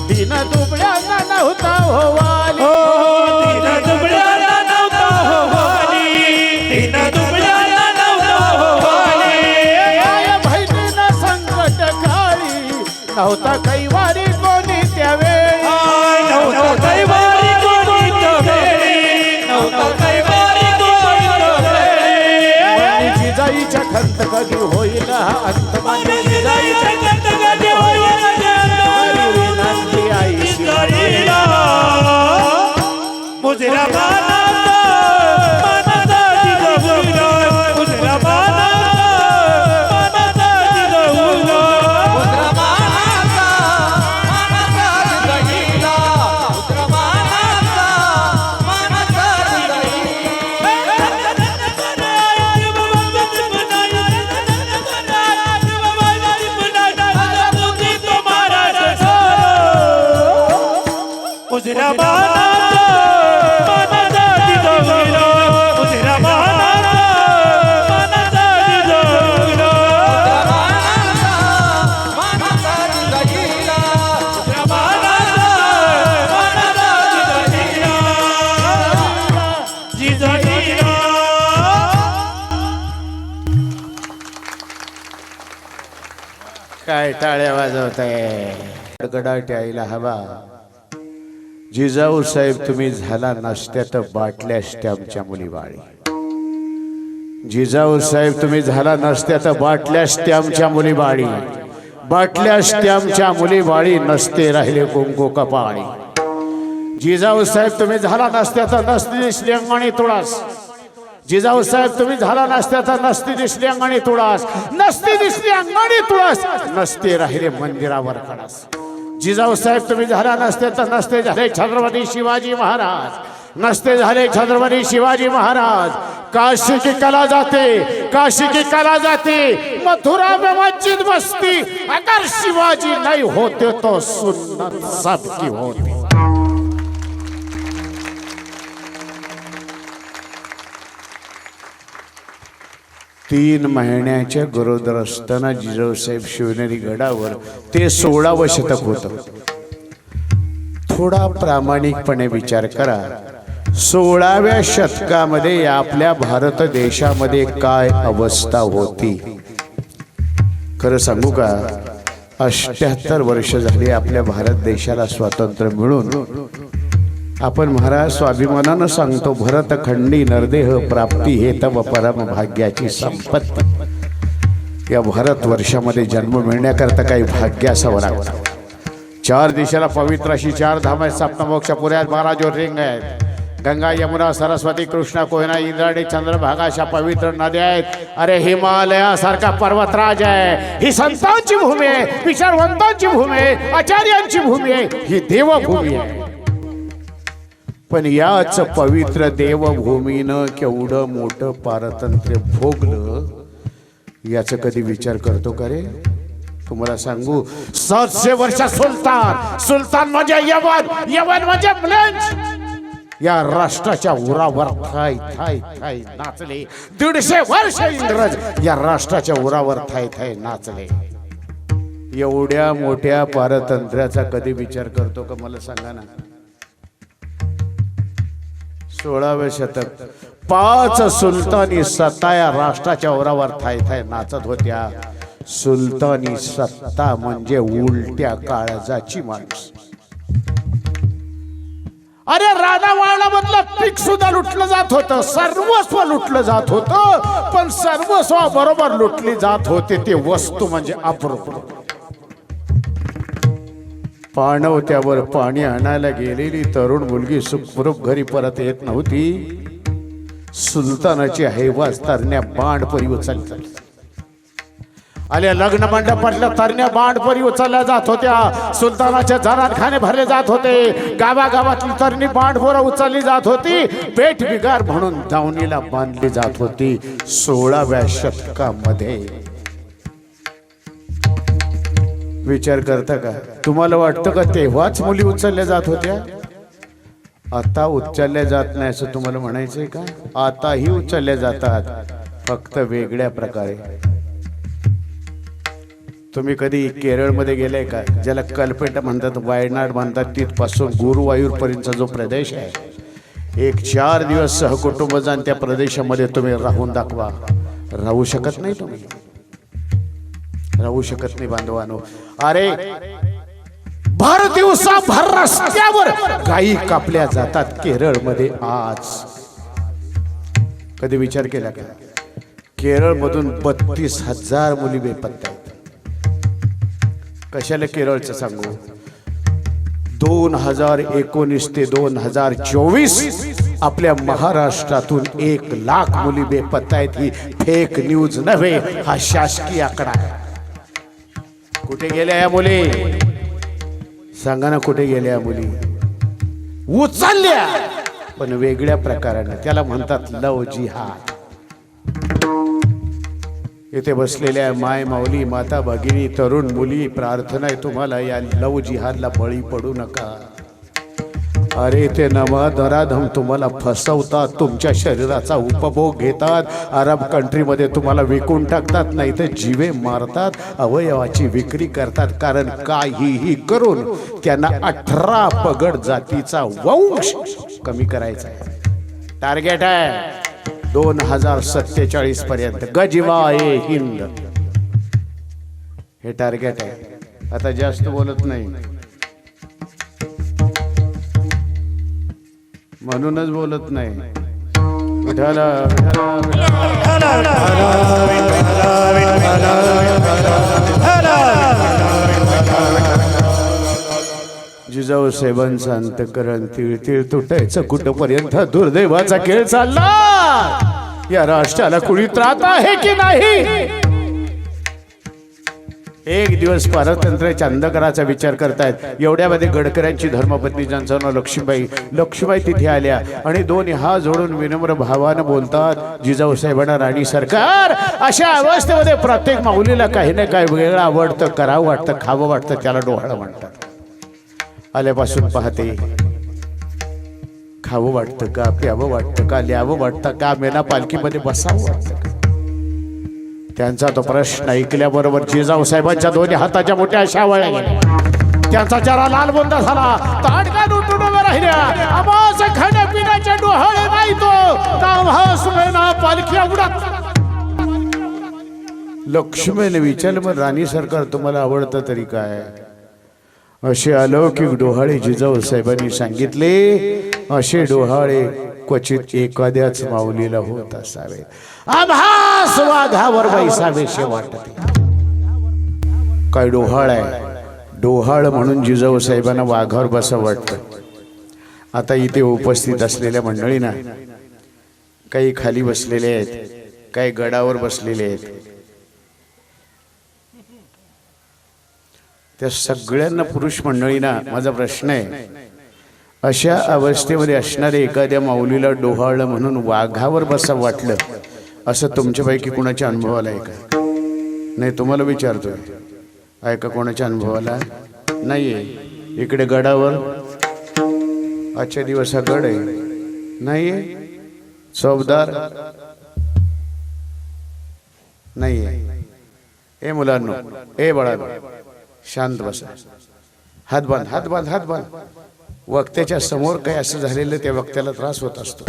Speaker 2: दिन दुबळ्यांना नव्हता होवाली. बहिणीनं संकट काळी नव्हता कैवारी कोणी त्यावेळी.
Speaker 4: नव्हता कैवारी
Speaker 2: कधी होईल हा अंत माझी जिजाईच्या
Speaker 4: कधी होईल
Speaker 2: हरी विनंती आई
Speaker 4: जिजाईला मुजरा मानाचा मानाचा जिजाऊला मुजरा मानाचा जिजाऊला मुजरा मानाचा मानाचा जिजाऊला मुजरा मानाचा मानाचा जिजाऊला मुजरा मानाचा मानाचा जिजाऊला
Speaker 2: काय टाळ्या वाजवत आहे गडगडाट यायला हवा जिजाऊ साहेब तुम्ही झाला नसत्या तर बाटल्या असत्या आमच्या मुलीबाळी जिजाऊ साहेब तुम्ही झाला नसत्या तर बाटल्या असत्या आमच्या मुलीबाळी बाटल्या असत्या आमच्या मुलीबाळी नसते राहिले कुंकू कपाळी जिजाऊ साहेब तुम्ही झाला नसत्या तर नसती दिसली अंगणी तुळस जिजाऊ साहेब तुम्ही झाला नसत्या तर नसती दिसली अंगणी तुळस नसती दिसली अंगणी तुळस नसते राहिले मंदिरावर कळस जिजाऊ साहेब तुम्ही झाला नसते तर नसते झाले छत्रपती शिवाजी महाराज नसते झाले छत्रपती शिवाजी महाराज काशी की कला जाते काशी की कला जाते मथुरा में मस्जिद बसती अगर शिवाजी नहीं होते तो सुन्नत सबकी होती 3 महिन्याच्या गरोदर असताना जिजाऊ साहेब शिवनेरी गडावर ते 16वे शतक होतं थोडा प्रामाणिकपणे विचार करा 16व्या शतकामध्ये आपल्या भारत देशामध्ये काय अवस्था होती खरं सांगू का 78 वर्ष झाली आपल्या भारत देशाला स्वातंत्र्य मिळून आपण महाराज स्वाभिमानानं सांगतो भरतखंडी नरदेह प्राप्ती हे तव परम भाग्याची संपत्ती या भारत वर्षामध्ये जन्म मिळण्याकरता काही भाग्य असावं लागतं 4 दिशेला पवित्र अशी 4 धाम आहेत सप्तमोक्ष पुऱ्यात 12 ज्योतिर्लिंग आहेत गंगा यमुना सरस्वती कृष्णा कोयना इंद्रायणी चंद्रभागा अशा पवित्र नद्या आहेत अरे हिमालयासारखा पर्वतराज आहे ही संतांची भूमी आहे विचारवंतांची भूमी आहे आचार्यांची भूमी आहे ही देवभूमी आहे पण याच पवित्र देवभूमीनं केवढं मोठं पारतंत्र्य भोगलं याचा कधी विचार करतो का रे तुम्हाला सांगू 700 वर्ष सुलतान म्हणजे यवन म्हणजे म्लेंच या राष्ट्राच्या उरावर थाय थाय थाय नाचले 150 वर्ष इंग्रज या राष्ट्राच्या उरावर थाय थाय नाचले एवढ्या मोठ्या पारतंत्र्याचा कधी विचार करतो का मला सांगा ना 16वे शतक 5 सुलतानी सत्ता या राष्ट्राच्या ओरावर थाय थाय नाचत होत्या सुलतानी सत्ता म्हणजे उलट्या काळजाची माणूस अरे राणावाडामधलं पीक सुद्धा लुटलं जात होतं सर्वस्व लुटलं जात होतं पण सर्वस्व बरोबर लुटली जात होते ते वस्तू म्हणजे अप्रूप पाणवत्यावर पाणी आणायला गेलेली तरुण मुलगी सुखरूप घरी परत येत नव्हती सुलतानाची हैवाज तरण्या बाणपरी उचलतात आल्या लग्न मंडपातल्या तरण्या बाणपरी उचलल्या जात होत्या सुलतानाच्या जरात खाणे भरले जात होते गावागावातली तरणी बाणपोरं उचलली जात होती पेट बिगार म्हणून दावणीला बांधली जात होती 16व्या शतकामध्ये विचार करता का तुम्हाला वाटतं का तेव्हाच मुली उचलल्या जात होत्या आता उचलल्या जात नाही असं तुम्हाला म्हणायचंय का आताही उचलल्या जातात फक्त वेगळ्या प्रकारे तुम्ही कधी केरळमध्ये गेलाय का ज्याला कलपेट म्हणतात वायनाड म्हणतात तिथपासून गुरुवायूर पर्यंतचा जो प्रदेश आहे एक 4 दिवस सहकुटुंब जाऊन त्या प्रदेशामध्ये तुम्ही राहून दाखवा राहू शकत नाही तुम्ही राहू शकत नाही बांधवानो अरे भर दिवसा भर रस्त्यावर गायी कापल्या जातात केरळमध्ये आज कधी विचार केला का केरळमधून 32,000 मुली बेपत्ता आहेत. कशाला केरळचं सांगू, 2019 ते 2024 आपल्या महाराष्ट्रातून 1,00,000 मुली बेपत्ता आहेत. ही फेक न्यूज नव्हे, हा शासकीय आकडा आहे. कुठे गेल्या या मुली सांगा ना, कुठे गेल्या या मुली? उचलल्या पण वेगळ्या प्रकाराने, त्याला म्हणतात लव जिहाद. इथे बसलेल्या माय माऊली माता भगिनी तरुण मुली, प्रार्थना आहे तुम्हाला, या लव जिहादला बळी पडू नका. अरे ते नराधम तुम्हाला फसवतात, तुमच्या शरीराचा उपभोग घेतात, अरब कंट्रीमध्ये तुम्हाला विकून टाकतात, नाही तर जीवे मारतात, अवयवाची विक्री करतात. कारण काहीही करून त्यांना 18 पगड जातीचा वंश कमी करायचा आहे. टार्गेट आहे 2047 पर्यंत गजवाए हिंद, हे टार्गेट आहे. आता जास्त बोलत नाही, म्हणूनच बोलत नाही. विठाला जिजाऊ साहेबांचं अंतकरण तिळ तिळ तुटायचं कुठपर्यंत दुर्दैवाचा खेळ चालला. या राष्ट्राला कुणी त्रास आहे की नाही? एक दिवस पारतंत्र्याच्या अंधकाराचा विचार करतायत. एवढ्यामध्ये गडकऱ्यांची धर्मपत्नी ज्यांचं नाव लक्ष्मीबाई तिथे आल्या आणि दोन्ही हात जोडून विनम्र भावानं बोलतात, जिजाऊ साहेबांना राणी सरकार, अशा अवस्थेमध्ये प्रत्येक माऊलीला काही ना काही वेगळं आवडतं, करावं वाटतं, खावं वाटतं, त्याला डोहाळं म्हणतात. आल्यापासून पाहते, खावं वाटतं का, प्यावं वाटतं का, ल्यावं वाटतं का, मेना पालखीमध्ये बसावं वाटतं का? त्यांचा तो प्रश्न ऐकल्याबरोबर जिजाऊ साहेबांच्या दोन्ही हाताच्या मोठ्या शावळ्या गेल्या. त्यांचा चेहरा लाल बुंदा झाला, ताडका उठून उभ्या राहिल्या. आवाज खाण्यापिण्याच्या डोहाळे नाही तो मेना पालखी उडत. लक्ष्मीने विचारलं, मग राणी सरकार तुम्हाला आवडतं तरी काय? असे अलौकिक डोहाळे जिजाऊ साहेबांनी सांगितले, असे डोहाळे क्वचित एखाद्याच माऊलीला होत असावे. आभास वाघावर बैसावेशे वाटते. काय डोहाळ आहे, डोहाळ म्हणून जिजाऊ साहेबांना वाघावर बसावं वाटतं. आता इथे उपस्थित असलेल्या मंडळींना, काही खाली बसलेले आहेत, काही गडावर बसलेले आहेत, त्या सगळ्यांना पुरुष मंडळींना माझा प्रश्न आहे, अशा अवस्थेमध्ये असणाऱ्या एखाद्या माऊलीला डोहाळं म्हणून वाघावर बसावं वाटलं, असं तुमच्यापैकी कोणाच्या अनुभवाला आहे का? नाही, तुम्हाला विचारतोय, आहे का कोणाच्या अनुभवाला? नाहीये. इकडे गडावर आजच्या दिवस हा गड आहे, नाहीये. चौबदार नाहीये. ए मुलांनो, ए बाळांनो, शांत बसा, हात बांध, हात बांध, हात बांध. वक्त्याच्या समोर काही असं झालेलं त्या वक्त्याला त्रास होत असतो.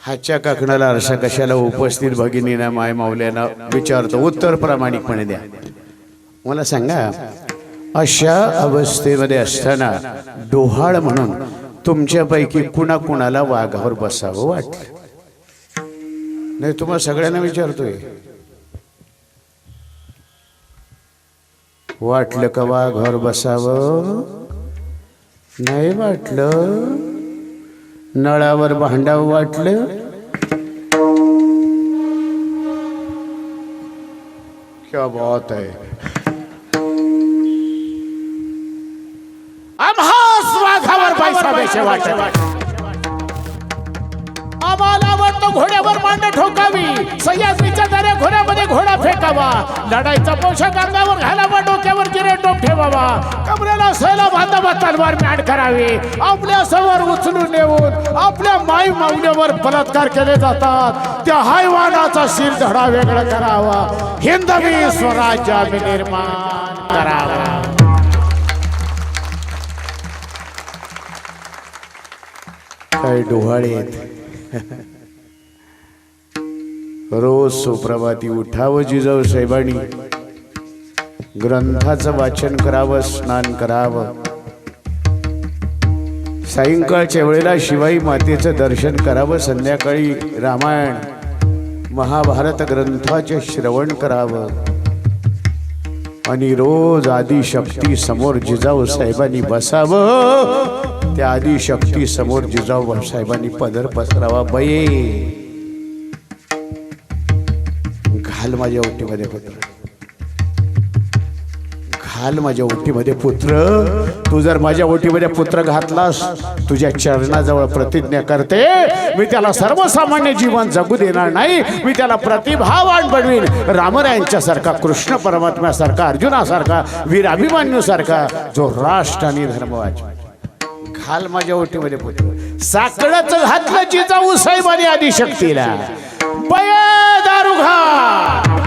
Speaker 2: हातच्या काकणाला आरसा कशाला? उपस्थित भगिनींना, माय माऊल्यांना विचारतो, उत्तर प्रामाणिकपणे द्या. मला सांगा, अशा अवस्थेमध्ये असताना डोहाळ म्हणून तुमच्यापैकी कुणाकुणाला वाघावर बसावं वाटलं? नाही, तुम्हाला सगळ्यांना विचारतोय, वाटलं का वाघावर बसावं? नाही वाटलं? नळावर भांडावं वाटलं? क्या बात है. आम्हास वाघावर बैसावेशे वाटत. आम्हाला वाटतं घोड्यावर मांड ठोकावी, सह्याद्रीच्या दऱ्या घोड्यामध्ये घोडा फेकावा, लढाईचा पोशाख अंगावर घालावा, डोक्यावर जिरे टोप ठेवावा, कमरेला सैला बांधावा, तलवार मॅड करावी, आपल्या समोर उचलून नेऊन आपल्या माई माऊलीवर बलात्कार केले जातात, त्या हैवानाचा शिर धडा वेगळा करावा, हिंदवी स्वराज्य आम्ही निर्माण करावा. काय डोहाळे आहेत. रोज सुप्रभाती उठावं जिजाऊ साहेबांनी, ग्रंथाचं वाचन करावं, स्नान करावं, सायंकाळच्या वेळेला शिवाई मातेचं दर्शन करावं, संध्याकाळी रामायण महाभारत ग्रंथाचे श्रवण करावं आणि रोज आदिशक्ती समोर जिजाऊ साहेबांनी बसावं. त्या आदिशक्ती समोर जिजाऊ साहेबांनी पदर पसरावा. बये घाल माझ्या ओटीमध्ये पुत्र, घाल माझ्या ओटीमध्ये पुत्र. तू जर माझ्या ओटीमध्ये पुत्र घातलास, तुझ्या चरणाजवळ प्रतिज्ञा करते, मी त्याला सर्वसामान्य जीवन जगू देणार नाही. मी त्याला प्रतिभावान बनवीन. रामरायांच्यासारखा, कृष्ण परमात्म्यासारखा, अर्जुनासारखा, वीर अभिमन्यूसारखा, जो राष्ट्र आणि धर्म वाचवेल. घाल माझ्या ओटीमध्ये पुत्र. साकडच घातलं जिजाऊ साहेबांनी आदिशक्तीला. बये दारू घाल.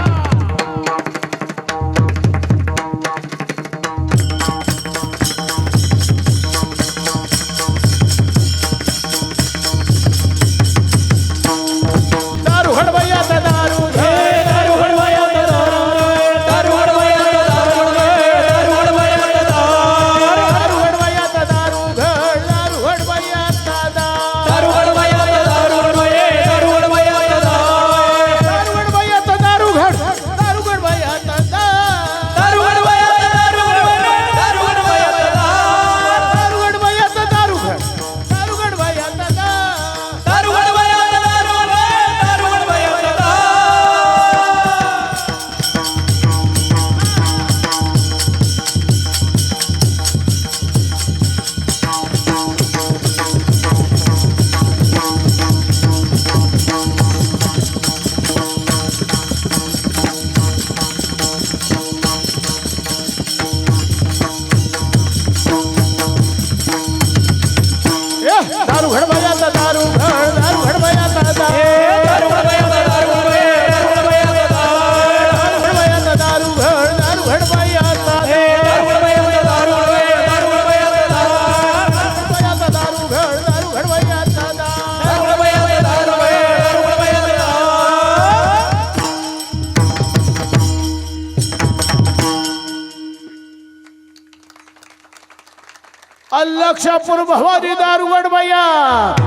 Speaker 2: लक्षापूर भवानी दारुगड भैया,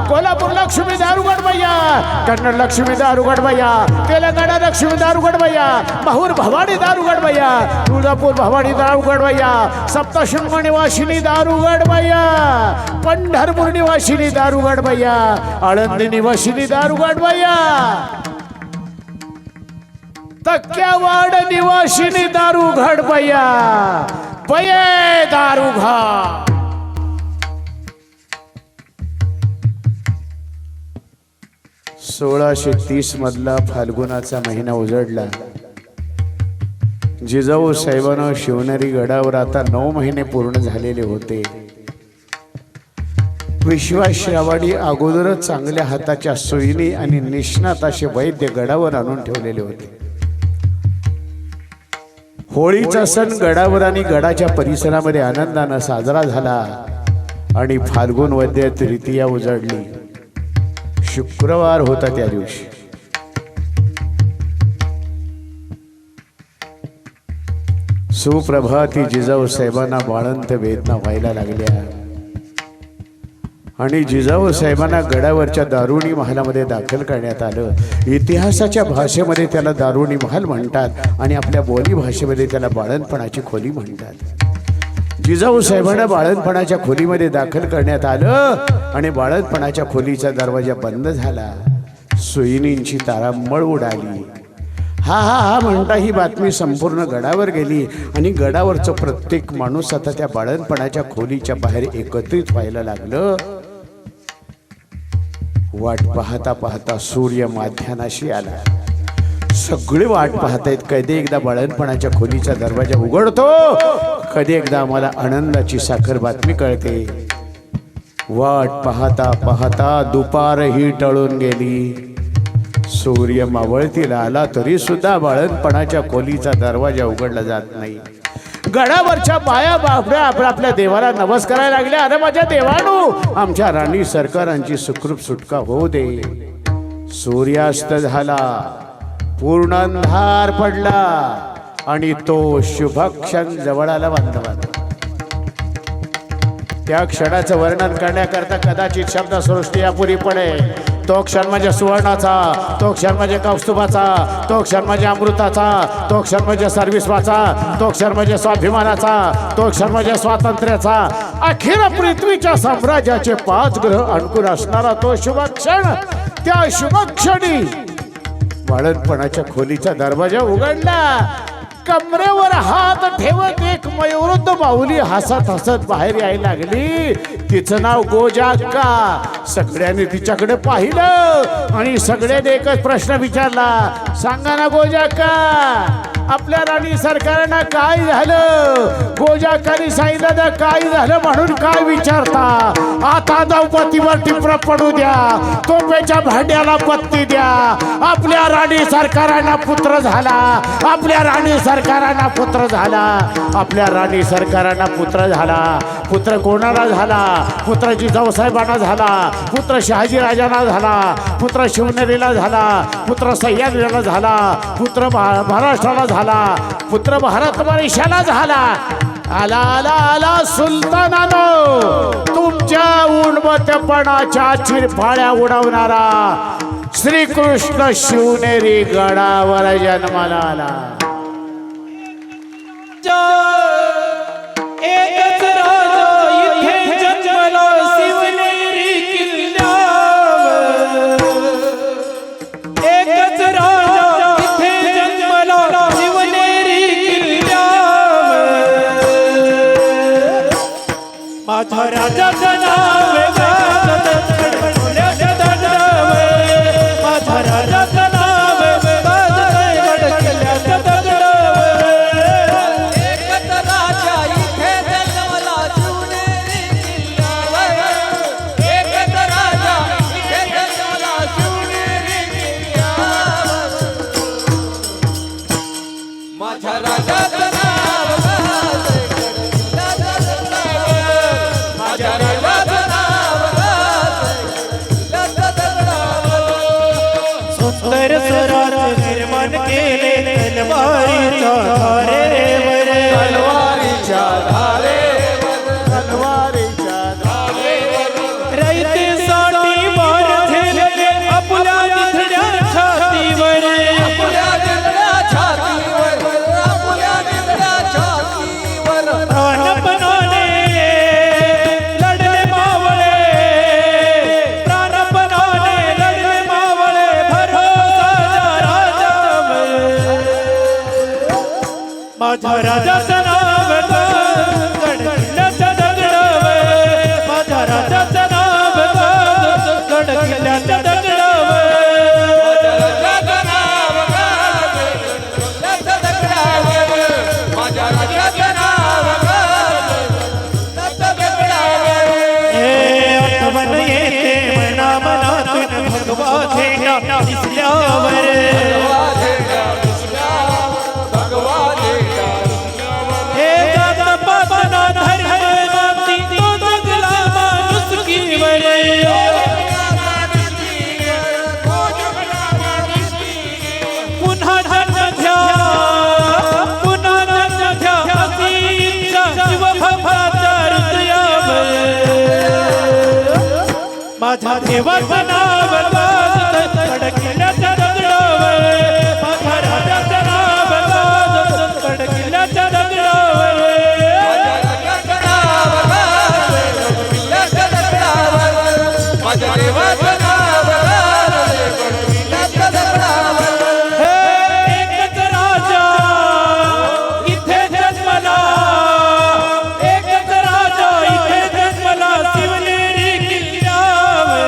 Speaker 2: कोल्हापूर लक्ष्मी दारुगड भैया, कन्नड लक्ष्मी दारुगड भैया, तेलंगणा लक्ष्मी दारुगड भैया, माहूर भवानी दारुगड भैया, तुळजापूर भवानी दारुगड भैया, सप्तशृंग निवासिनी दारुगड भैया, पंढरपूर निवासिनी दारुगड भैया, आळंदी निवासिनी दारुगड भैया, तक्क्यावाड निवासिनी दारुगड भैया. बये दारुघा. 1630 मधला फाल्गुनाचा महिना उजडला. जिजाऊ साहेबांना शिवनेरी गडावर आता 9 महिने पूर्ण झालेले होते. विश्वासरावाडी अगोदरच चांगल्या हाताच्या सोयीने आणि निष्णात असे वैद्य गडावर आणून ठेवलेले होते. होळीचा सण गडावर आणि गडाच्या परिसरामध्ये आनंदाने साजरा झाला आणि फाल्गुन वद्य तृतीया उजडली. शुक्रवार होता त्या दिवशी. सुप्रभाती जिजाऊ साहेबांना बाळंत वेदना व्हायला लागल्या आणि जिजाऊ साहेबांना गडावरच्या दारुणी महालामध्ये दाखल करण्यात आलं. इतिहासाच्या भाषेमध्ये त्याला दारुणी महाल म्हणतात आणि आपल्या बोली भाषेमध्ये त्याला बाळंतपणाची खोली म्हणतात. जिजाऊ साहेबांना बाळंतपणाच्या खोलीमध्ये दाखल करण्यात आलं आणि बाळंतपणाच्या खोलीचा दरवाजा बंद झाला. सोयीनींची तारांबळ उडाली. हा हा हा म्हणता ही बातमी संपूर्ण गडावर गेली आणि गडावरचं प्रत्येक माणूस आता त्या बाळंतपणाच्या खोलीच्या बाहेर एकत्रित व्हायला लागलं. वाट पाहता पाहता सूर्य माध्यानाशी आला. सगळे वाट पाहतायत कधी एकदा बाळंतपणाच्या खोलीचा दरवाजा उघडतो, कधी एकदा आम्हाला आनंदाची साखर बातमी कळते. वाट पाहता पाहता दुपारही टळून गेली. सूर्य मावळतीला आला तरी सुद्धा बाळंतपणाच्या खोलीचा दरवाजा उघडला जात नाही. गडावरच्या बाया बापड्या आपल्या देवाला नमस्कारायला लागल्या. अरे माझ्या देवानू, आमच्या राणी सरकारांची सुखरूप सुटका होऊ दे. सूर्यास्त झाला, पूर्ण अंधार पडला आणि तो शुभक्षण जवळ आला. बांधवांनो, त्या क्षणाचं वर्णन करण्याकरता कदाचित शब्दसृष्टी अपुरी पडे. तो क्षण म्हणजे सुवर्णाचा, तो क्षण म्हणजे कौस्तुभाचा, तो क्षण म्हणजे अमृताचा, तो क्षण म्हणजे सर्विस्वाचा, तो क्षण म्हणजे स्वाभिमानाचा, तो क्षण म्हणजे स्वातंत्र्याचा. अखिल पृथ्वीच्या साम्राज्याचे 5 ग्रह अनुकूल असणारा तो शुभ क्षण. त्या शुभ क्षणी बाळणपणाच्या खोलीचा दरवाजा उघडला. कमरेवर हात ठेवत एक मयूरुद्ध बाहुली हसत हसत बाहेर यायला लागली. तिचं नाव गोजाक्का. सगळ्यांनी तिच्याकडे पाहिलं आणि सगळ्यांनी एकच प्रश्न विचारला, सांगा ना गोजाक्का, आपल्या राणी सरकारांना काय झालं? गोजाक्काने सांगितलं काय झालं म्हणून काय विचारता? आता द्रौपदीवर टिपरा पडू द्या, तोफेच्या भांड्याला पत्ती द्या. आपल्या राणी सरकारांना पुत्र झाला, आपल्या राणी सरकारांना पुत्र झाला, आपल्या राणी सरकारांना पुत्र झाला. पुत्र कोणाला झाला? पुत्र जिजाऊसाहेबांना झाला, पुत्र शहाजीराजांना झाला, पुत्र शिवनेरीला झाला, पुत्र सह्याद्रीला झाला, पुत्र महाराष्ट्राला झाला, पुत्र भारत वर्षाला झाला. आला आला आला सुलतानानो, तुमच्या उन्मत्तपणाच्या चिरफाळ्या उडवणारा श्रीकृष्ण शिवनेरी गडावर जन्माला आला.
Speaker 4: एकच राजा इथे जन्मला शिवनेरी किल्ल्यावर. एकच राजा इथे जन्मला शिवनेरी किल्ल्यावर. माझ्या राजाचं नाव गडकिल्ल्याच्या दगडावर. माझ्या राजाचं नाव गडकिल्ल्याच्या दगडावर.
Speaker 3: एकच राजा इथे जन्मला शिवनेरी किल्ल्यावर. एकच राजा इथे जन्मला शिवनेरी किल्ल्यावर. माझ्या राजाचं नाव गडकिल्ल्याच्या दगडावर. माझ्या राजाचं नाव गडकिल्ल्याच्या दगडावर.
Speaker 4: सुंदर स्वराज निर्माण केले तलवारीच्या धारेवर.
Speaker 3: तलवारीच्या धारेवर.
Speaker 2: तलवारीच्या
Speaker 4: रयतेसाठी वार झेलले आपल्या निधड्या छातीवर.
Speaker 3: आपल्या निधड्या छातीवर. आपल्या निधड्या छातीवर.
Speaker 4: प्राणपणाने लढले मावळे. प्राणपणाने लढले मावळे. भरोसा राजावर. माझ्या राजाचं नाव गडकिल्ल्याच्या दगडावर. माझ्या राजाचं नाव गडकिल्ल्याच्या दगडावर.
Speaker 3: राजाचं नाव गडकिल्ल्याच्या दगडावर. माझ्या राजाचं नाव गडकिल्ल्याच्या दगडावर.
Speaker 4: हे आठवण येते मना मनातून भगवा झेंडा दिसल्यावर. हे जात पातना धर्म नाती तो जगला माणुसकीवर. पुन्हा जन्म घ्या, पुन्हा जन्म घ्या अशी इच्छा शिवभक्ताच्या हृदयावर. माझ्या देवाचं नाव गाजत गडकिल्ल्याच्या दगडावर. माझ्या राजाचं नाव गाजत गडकिल्ल्याच्या दगडावर.
Speaker 3: राजाचं नाव गडकिल्ल्याच्या दगडावर. माझ्या देवाचं नाव गडकिल्ल्याच्या दगडावर.
Speaker 4: हे एकच राजा इथे जन्मला. एकच राजा इथे जन्मला शिवनेरी किल्ल्यावर.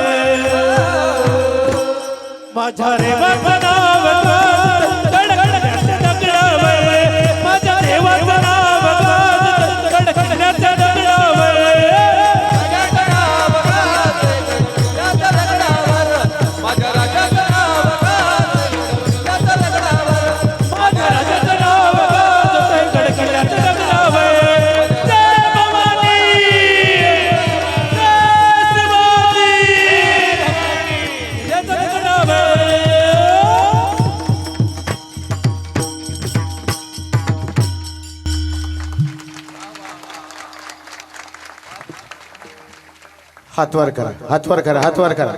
Speaker 2: हात वर करा, हात वर करा, हात वर करा.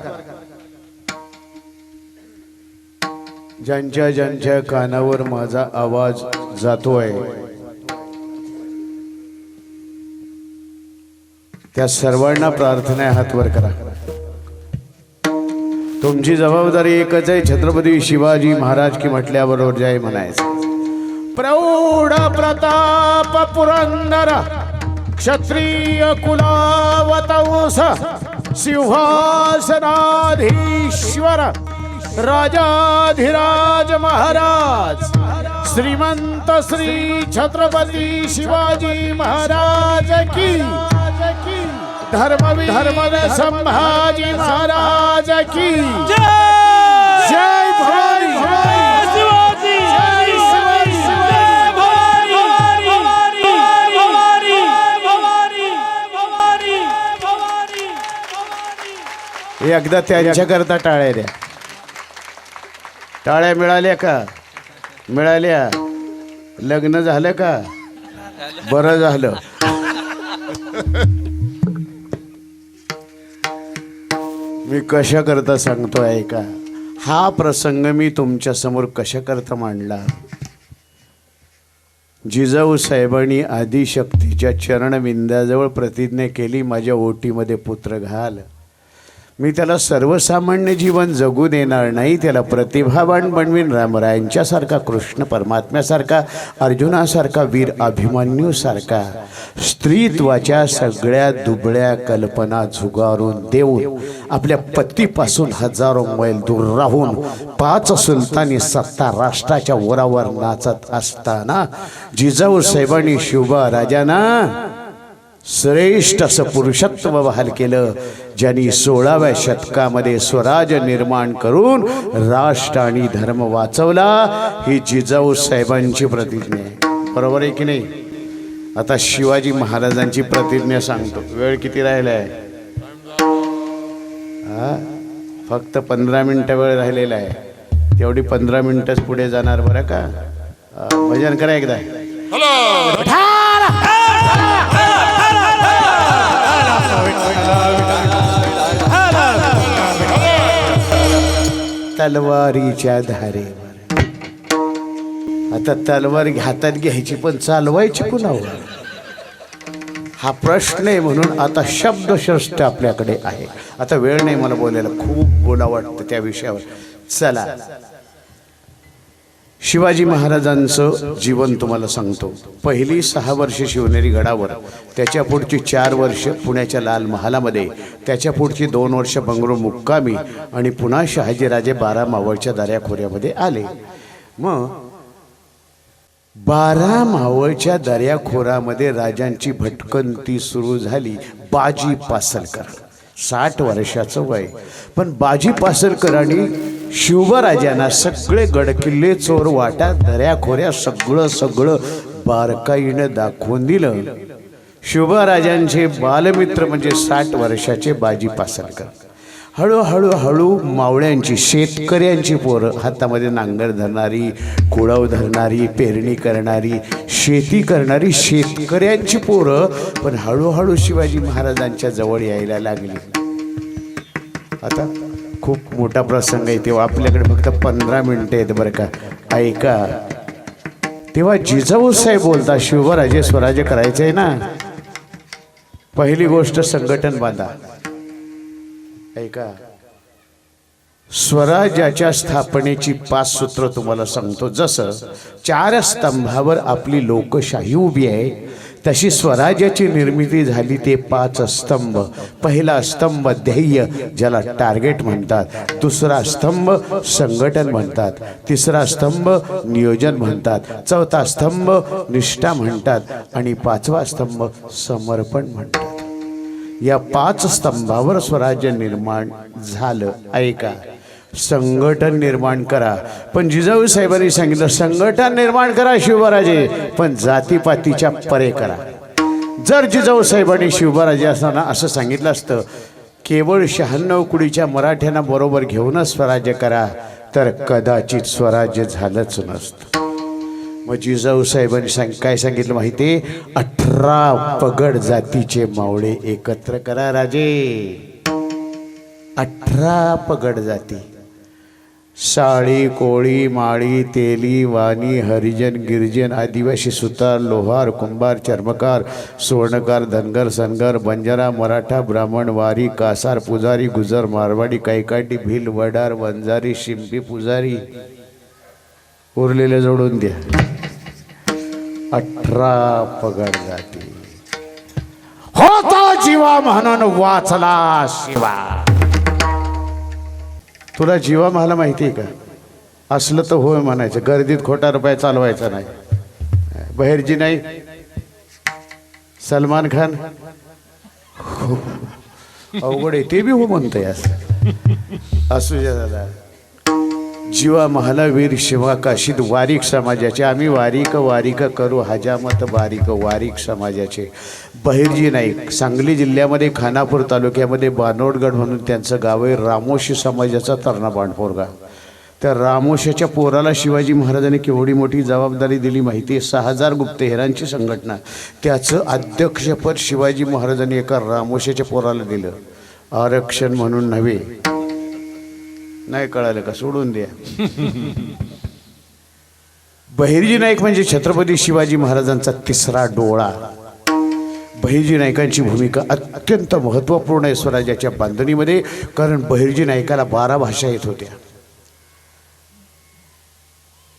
Speaker 2: ज्यांच्या ज्यांच्या कानावर माझा आवाज जातोय त्या सर्वांना प्रार्थना आहे, हात वर करा. तुमची जबाबदारी एकच आहे, छत्रपती शिवाजी महाराज की म्हटल्याबरोबर जय म्हणायचं. प्रौढ प्रताप पुरंदर क्षत्रिय कुलावतंस सिंहासनाधीश्वर राजाधिराज महाराज श्रीमंत श्री छत्रपती शिवाजी महाराज की धर्मवीर संभाजी महाराज की जय भवानी. एकदा त्यांच्याकरता टाळ्या द्या. टाळ्या मिळाल्या का? मिळाल्या. लग्न झालं का? बरं झालं. मी कशा करता सांगतो ऐका. हा प्रसंग मी तुमच्या समोर कशा करता मांडला. जिजाऊ साहेबांनी आदिशक्तीच्या चरणविंदाजवळ प्रतिज्ञा केली, माझ्या ओटीमध्ये पुत्र घाल. मी त्याला सर्वसामान्य जीवन जगू देणार नाही, त्याला प्रतिभावान बनवीन. रामरायांच्यासारखा, कृष्ण परमात्म्यासारखा, अर्जुनासारखा, वीर अभिमन्यूसारखा स्त्रीत्वाच्या सगळ्या दुबळ्या कल्पना झुगारून देऊन आपल्या पतीपासून हजारो मैल दूर राहून 5 सुलतानी सत्ता राष्ट्राच्या वरावर नाचत असताना जिजाऊ साहेबांनी शिवबा राजांना श्रेष्ठ असं पुरुषत्व बहाल केलं, ज्यांनी 16व्या शतकामध्ये स्वराज्य निर्माण करून राष्ट्र आणि धर्म वाचवला. ही जिजाऊ साहेबांची प्रतिज्ञा आहे. बरोबर आहे की नाही? आता शिवाजी महाराजांची प्रतिज्ञा सांगतो. वेळ किती राहिला आहे? फक्त 15 मिनिटं वेळ राहिलेला आहे. तेवढी 15 मिनिटच पुढे जाणार बरं का. भजन करा एकदा. तलवारीच्या धारेवर. आता तलवार हातात घ्यायची पण चालवायची कुणावर, हा प्रश्न आहे. म्हणून आता शब्दशस्त्र आपल्याकडे आहे. आता वेळ नाही मला बोलायला, खूप बोला वाटतं त्या विषयावर. चला, शिवाजी महाराजांचं जीवन तुम्हाला सांगतो. पहिली 6 वर्ष शिवनेरी गडावर, त्याच्या पुढची 4 वर्ष पुण्याच्या लाल महालामध्ये, त्याच्या पुढची 2 वर्ष बंगळूर मुक्कामी आणि पुन्हा शहाजीराजे 12 मावळच्या दऱ्याखोऱ्यामध्ये आले. मग 12 मावळच्या दऱ्याखोरामध्ये राजांची भटकंती सुरू झाली. बाजी पासलकर 60 वर्षाचं वय, पण बाजी पासलकरांनी शिवबराजांना सगळे गडकिल्ले, चोर वाटा, दऱ्याखोऱ्या सगळं बारकाईनं दाखवून दिलं. शिवबराजांचे बालमित्र म्हणजे 60 वर्षाचे बाजी पासलकर. हळूहळू मावळ्यांची, शेतकऱ्यांची पोरं, हातामध्ये नांगर धरणारी, कुळव धरणारी, पेरणी करणारी, शेती करणारी शेतकऱ्यांची पोरं पण हळूहळू शिवाजी महाराजांच्या जवळ यायला लागली. आता खूप मोठा प्रसंग आहे, तेव्हा आपल्याकडे फक्त 15 मिनिटं आहेत बरं का. ऐका, तेव्हा जिजाऊ साहेब बोलता, शिवबराजे स्वराज्य करायचं आहे ना, पहिली गोष्ट संघटन बांधा. ऐका, स्वराज्याच्या स्थापनेची 5 सूत्र तुम्हाला सांगतो. जसं 4 स्तंभावर आपली लोकशाही उभी आहे, तशी स्वराज्याची निर्मिती झाली ते 5 स्तंभ. पहिला स्तंभ ध्येय, ज्याला टार्गेट म्हणतात. दुसरा स्तंभ संघटन म्हणतात. तिसरा स्तंभ नियोजन म्हणतात. चौथा स्तंभ निष्ठा म्हणतात. आणि 5वा स्तंभ समर्पण म्हणतात. या 5 स्तंभावर स्वराज्य निर्माण झालं. ऐका, संघटन निर्माण करा. पण जिजाऊ साहेबांनी सांगितलं संघटन निर्माण करा शिवबराजे, पण जातीपातीच्या परे करा. जर जिजाऊ साहेबांनी शिवबराजे असताना असं सांगितलं असतं केवळ 96 कुडीच्या मराठ्यांना बरोबर घेऊनच स्वराज्य करा, तर कदाचित स्वराज्य झालंच नसतं. मग जिजाऊ साहेबांनी काय सांगितलं माहिती? 18 पगड जातीचे मावळे एकत्र करा राजे. 18 पगड जाती, साळी, कोळी, माळी, तेली, वाणी, हरिजन, गिरिजन, आदिवासी, सुतार, लोहार, कुंभार, चर्मकार, सुवर्णकार, धनगर, सनगर, बंजारा, मराठा, ब्राह्मण, वारी, कासार, पुजारी, गुजर, मारवाडी, कैकाटी, भिल, वडार, वंजारी, शिंपी, पुजारी, उरलेले जोडून द्या. 18 पगड जाती. होता जीवा म्हणून वाचला शिवा. तुला जीवा मला माहिती आहे का? असलं तर होय म्हणायचं, गर्दीत खोटा रुपया चालवायचा नाही. बहिर्जी नाही, सलमान खान अवघड आहे, ते बी हो म्हणतंय असं. असू द्या दादा. जीवा महालावीर शिवा काशीद वारीक समाजाचे. आम्ही वारीक करू हजामत बारीक वारीक समाजाचे. बहिर्जी नाईक सांगली जिल्ह्यामध्ये खानापूर तालुक्यामध्ये बानोडगड म्हणून त्यांचं गाव आहे. रामोशी समाजाचा तरणा बाणपोरगा. त्या रामोशाच्या पोराला शिवाजी महाराजांनी केवढी मोठी जबाबदारी दिली माहिती आहे? 6000 गुप्तहेरांची संघटना, त्याचं अध्यक्षपद शिवाजी महाराजांनी एका रामोशाच्या पोराला दिलं. आरक्षण म्हणून नव्हे. नाही कळालं का? सोडून द्या. बहिर्जी नाईक म्हणजे छत्रपती शिवाजी महाराजांचा तिसरा डोळा. बहिर्जी नाईकांची भूमिका अत्यंत महत्त्वपूर्ण आहे स्वराज्याच्या बांधणीमध्ये, कारण बहिर्जी नाईकाला 12 भाषा येत होत्या.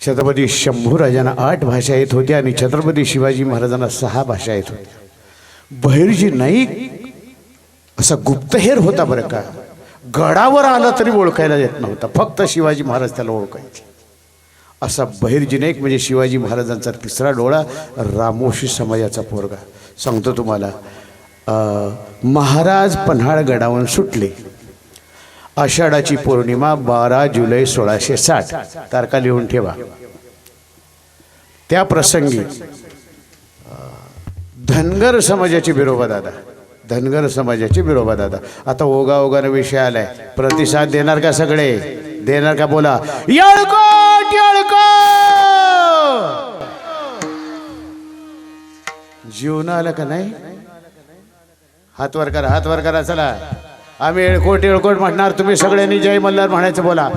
Speaker 2: छत्रपती शंभूराजांना 8 भाषा येत होत्या आणि छत्रपती शिवाजी महाराजांना 6 भाषा येत होत्या. बहिर्जी नाईक असा गुप्तहेर होता बरं का. गडावर आला तरी ओळखायला येत नव्हता, फक्त शिवाजी महाराज त्याला ओळखायचे. असा बहिर्जी नाईक म्हणजे शिवाजी महाराजांचा तिसरा डोळा, रामोशी समाजाचा पोरगा. सांगतो तुम्हाला, महाराज पन्हाळ गडावरून सुटले. आषाढाची पौर्णिमा 12 जुलै 1660. तारखा लिहून ठेवा. त्या प्रसंगी धनगर समाजाचे बिरोबा दादा, धनगर समाजाचे बिरोबा दादा. आता ओगाने विषय आलाय, प्रतिसाद देणार का? सगळे देणार का? बोला येळकोट येळकोट. जीवन आलं का नाही? हात वर करा, हात वर करा. चला, आम्ही येळकोट येळकोट म्हणणार, तुम्ही सगळ्यांनी जय मल्हार म्हणायचं. बोला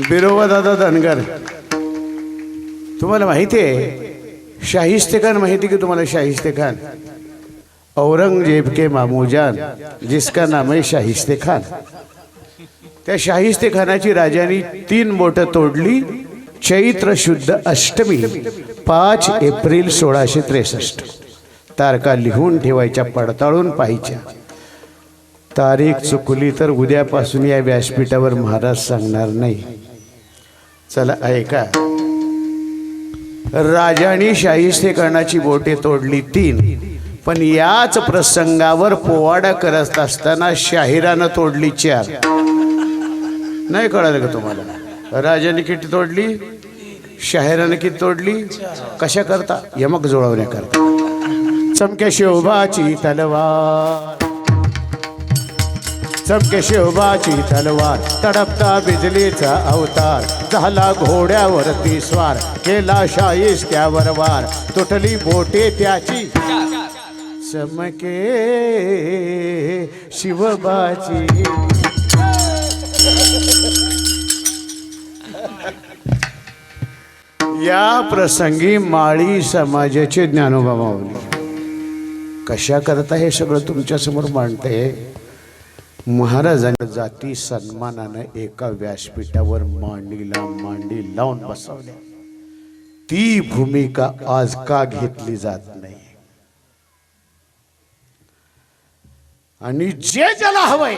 Speaker 2: बिरोबा दादा धनगर. तुम्हाला माहिती आहे शाहिस्ते खान? माहिती की तुम्हाला शाहिस्ते खान? औरंगजेब के मामूजान जिसका नाम है शाहिस्ते खान. त्या शाहिस्ते खानाची राजाने 3 बोटं तोडली. चैत्र शुद्ध अष्टमी 5 एप्रिल 1663. तारखा लिहून ठेवायच्या, पडताळून पाहायच्या. तारीख चुकली तर उद्यापासून या व्यासपीठावर महाराज सांगणार नाही. चला ऐका. राजाने शाहिस्तेकरणाची बोटे तोडली 3, पण याच प्रसंगावर पोवाडा करत असताना शाहिरानं तोडली 4. नाही कळालं का तुम्हाला? राजाने किती तोडली, शाहिरानं किती तोडली? कशा करता? यमक जुळवण्याकरता. चमके शिवबाची तलवार, चमके शिवबाची तलवार, तडपता बिजलीचा अवतार, झाला घोड्यावरती स्वार, केला शाहिस्त्यावर वार, तुटली बोटे त्याची, चमके शिवबाची. या प्रसंगी माळी समाजाचे ज्ञानोबा माऊली कशा करता हे सगळं तुमच्या समोर मांडते. महाराजांनी जाती सन्मानानं एका व्यासपीठावर मांडीला मांडी लावून बसवल्या. ती भूमिका आज का घेतली जात नाही? आणि जे ज्याला हवंय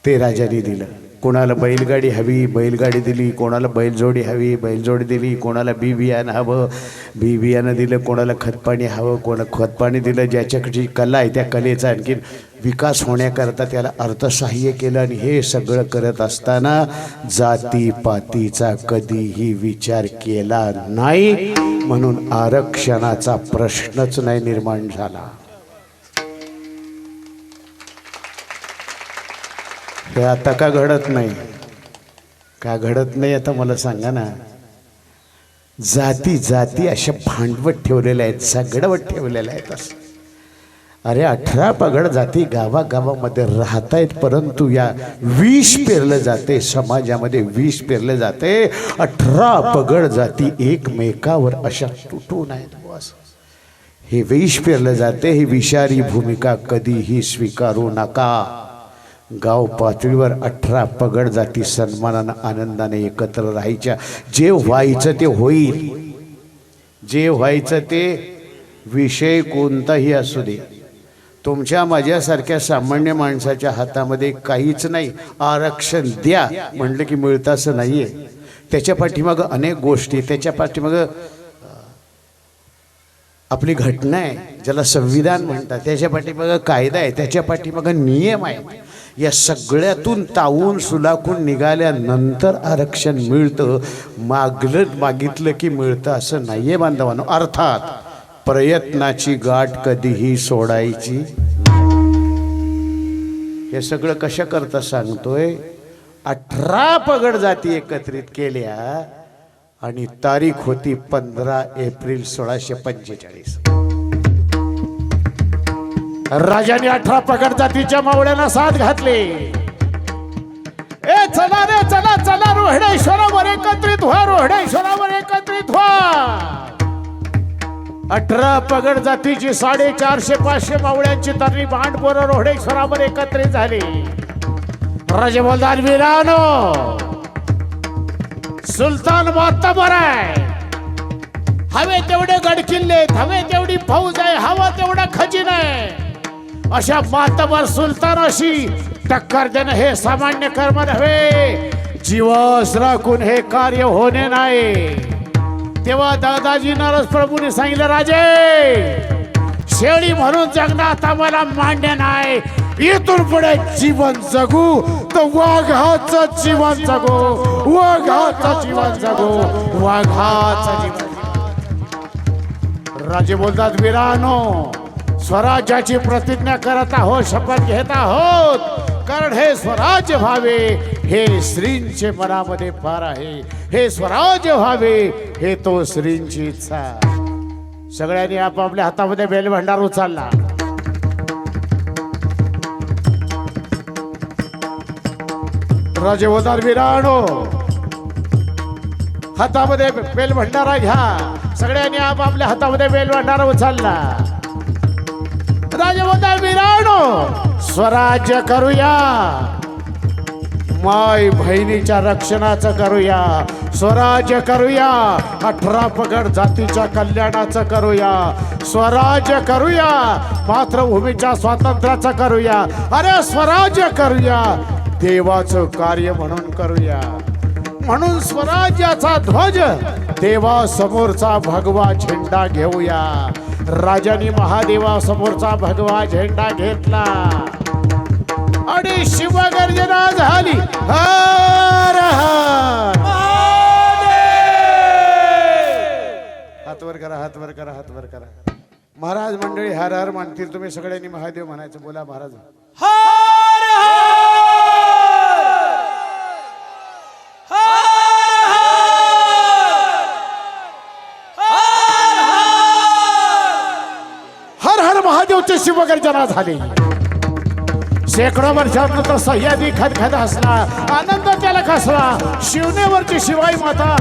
Speaker 2: ते राजाने दिलं. कोणाला बैलगाडी हवी, बैलगाडी दिली. कोणाला बैलजोडी हवी, बैलजोडी दिली. कोणाला बी बियाणं हवं, बी बियाणं दिलं. कोणाला खतपाणी हवं, कोणाला खतपाणी दिलं. ज्याच्याकडची कला आहे त्या कलेचा आणखीन विकास होण्याकरता त्याला अर्थसहाय्य केलं. आणि हे सगळं करत असताना जातीपातीचा कधीही विचार केला नाही, म्हणून आरक्षणाचा प्रश्नच नाही निर्माण झाला. हे आता का घडत नाही? का घडत नाही आता मला सांगा ना. जाती जाती अशा भांडवत ठेवलेल्या आहेत, सगळवत ठेवलेल्या आहेत. असं अरे 18 पगड जाती गावागावामध्ये राहत आहेत, परंतु या विष पेरलं जाते समाजामध्ये, विष पेरलं जाते. 18 पगड जाती एकमेकावर अशा तुटून आहेत. बस हे विष पेरलं जाते. ही विषारी भूमिका कधीही स्वीकारू नका. गाव पातळीवर 18 पगड जाती सन्मानानं आनंदाने एकत्र राहायच्या. जे व्हायचं ते होईल, जे व्हायचं ते विषय कोणताही असू दे. तुमच्या माझ्यासारख्या सामान्य माणसाच्या हातामध्ये काहीच नाही. आरक्षण द्या म्हटलं की मिळतं असं नाही आहे. त्याच्या पाठीमागं अनेक गोष्टी, त्याच्या पाठीमागं आपली घटना आहे ज्याला संविधान म्हणतात, त्याच्या पाठीमागं कायदा आहे, त्याच्या पाठीमागं नियम आहे. या सगळ्यातून तावून सुलाखून निघाल्यानंतर आरक्षण मिळतं. मागितलं की मिळतं असं नाही आहे बांधवांनो. अर्थात प्रयत्नाची गाठ कधीही सोडायची. हे सगळं कशा करता सांगतोय? 18 पगड जाती एकत्रित केल्या आणि तारीख होती 15 एप्रिल 1645. राजाने 18 पगड जातीच्या मावळ्यांना साथ घातली. ए चला रे चला चला, रोहडेश्वरावर एकत्रित व्हा, रोहडेश्वरावर एकत्रित व्हा. 18 पगड जातीची 450-500 मावळ्यांची तरी भांडपोरं रोहडेश्वरावर एकत्रित झाली. राजे बोलतात, वीरानो सुलतान मातबर आहे, हवे तेवढे गडकिल्ले, हवे तेवढी फौज आहे, हवा तेवढा खजिना आहे. अशा मातबर सुलतानाशी टक्कर देणं हे सामान्य कर्म नव्हे. जीवास राखून हे कार्य होणे नाही. तेव्हा दादाजी नाराज प्रभूंनी सांगितलं, राजे शेळी म्हणून जगण्यात आम्हाला मान्य नाही. इथून पुढे जीवन जगू तर वाघाचं जीवन जगू, वाघाचं जीवन जगू, वाघाचं जीवन. राजे बोलतात, वीरानो स्वराज्याची प्रतिज्ञा करत आहोत, शपथ घेत आहोत, कारण हे स्वराज्य व्हावे हे श्रींचे मनामध्ये फार आहे. हे स्वराज्य व्हावे हे तो श्रींची इच्छा. सगळ्यांनी आपापल्या हातामध्ये बेलभंडार उचलला. राजे बोलतात, वीरानो हातामध्ये बेलभंडारा घ्या. सगळ्यांनी आपापल्या हातामध्ये बेलभंडारा उचलला. राजे बोलतात, वीरानो स्वराज्य करूया, माय बहिणीच्या रक्षणाचं करूया, स्वराज्य करूया, 18 पगड जातीच्या कल्याणाचं करूया, स्वराज्य करूया, मातृभूमीच्या स्वातंत्र्याचं करूया. अरे स्वराज्य करूया, देवाचं कार्य म्हणून करूया. म्हणून स्वराज्याचा ध्वज देवा समोरचा भगवा झेंडा घेऊया. राजाने महादेवा समोरचा भगवा झेंडा घेतला आणि शिवगर्जना झाली. हर हर. हात वर करा, हात वर करा, हात वर करा. महाराज मंडळी हर हर म्हणतील, तुम्ही सगळ्यांनी महादेव म्हणायचं. बोला महाराज. हर हर महादेवची शिवगर्जना झाली. शेकडो वर्षांनंतर सह्याद्री खदखद हसला, आनंद त्याला कसला. शिवनेवरची शिवाई माता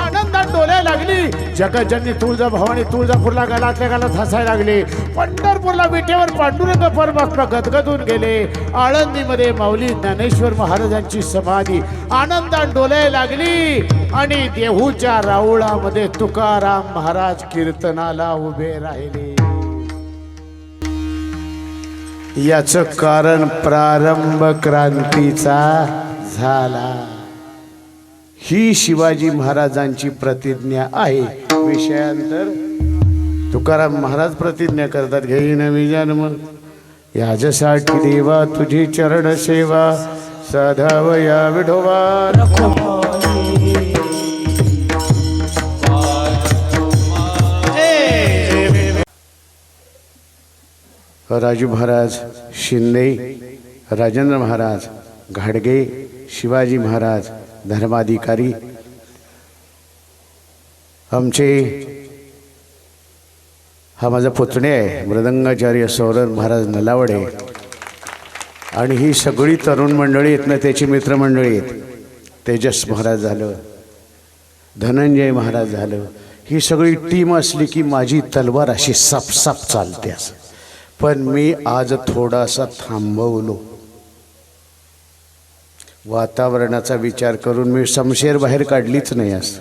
Speaker 2: आनंदात डोलायला लागली. जगज्जननी तुळजाभवानी तुळजापूरला गालातल्या गालात हसायला लागली. पंढरपूरला विटेवर पांडुरंग परमात्मा गदगदून गेले. आळंदीमध्ये माऊली ज्ञानेश्वर महाराजांची समाधी आनंदात डोलायला लागली. आणि देहूच्या राऊळामध्ये तुकाराम महाराज कीर्तनाला उभे राहिले. याचं कारण प्रारंभ क्रांतीचा झाला. ही शिवाजी महाराजांची प्रतिज्ञा आहे. विषयांतर तुकाराम महाराज प्रतिज्ञा करतात, घेईन मी जन्म याच्यासाठी देवा तुझी चरण सेवा साधावया विठोबा. राजू महाराज, शिंदे, राजेंद्र महाराज, घाडगे, शिवाजी महाराज, धर्माधिकारी, आमचे हा माझा पुतणे आहे मृदंगाचार्य सौरभ महाराज नलावडे. आणि ही सगळी तरुण मंडळी आहेत ना, त्याची मित्रमंडळी आहेत. तेजस महाराज झालं, धनंजय महाराज झालं. ही सगळी टीम असली की माझी तलवार अशी सपसप चालते असं. पण मी आज थोडासा थांबवलो. वातावरणाचा विचार करून मी शमशेर बाहेर काढलीच नाही. असं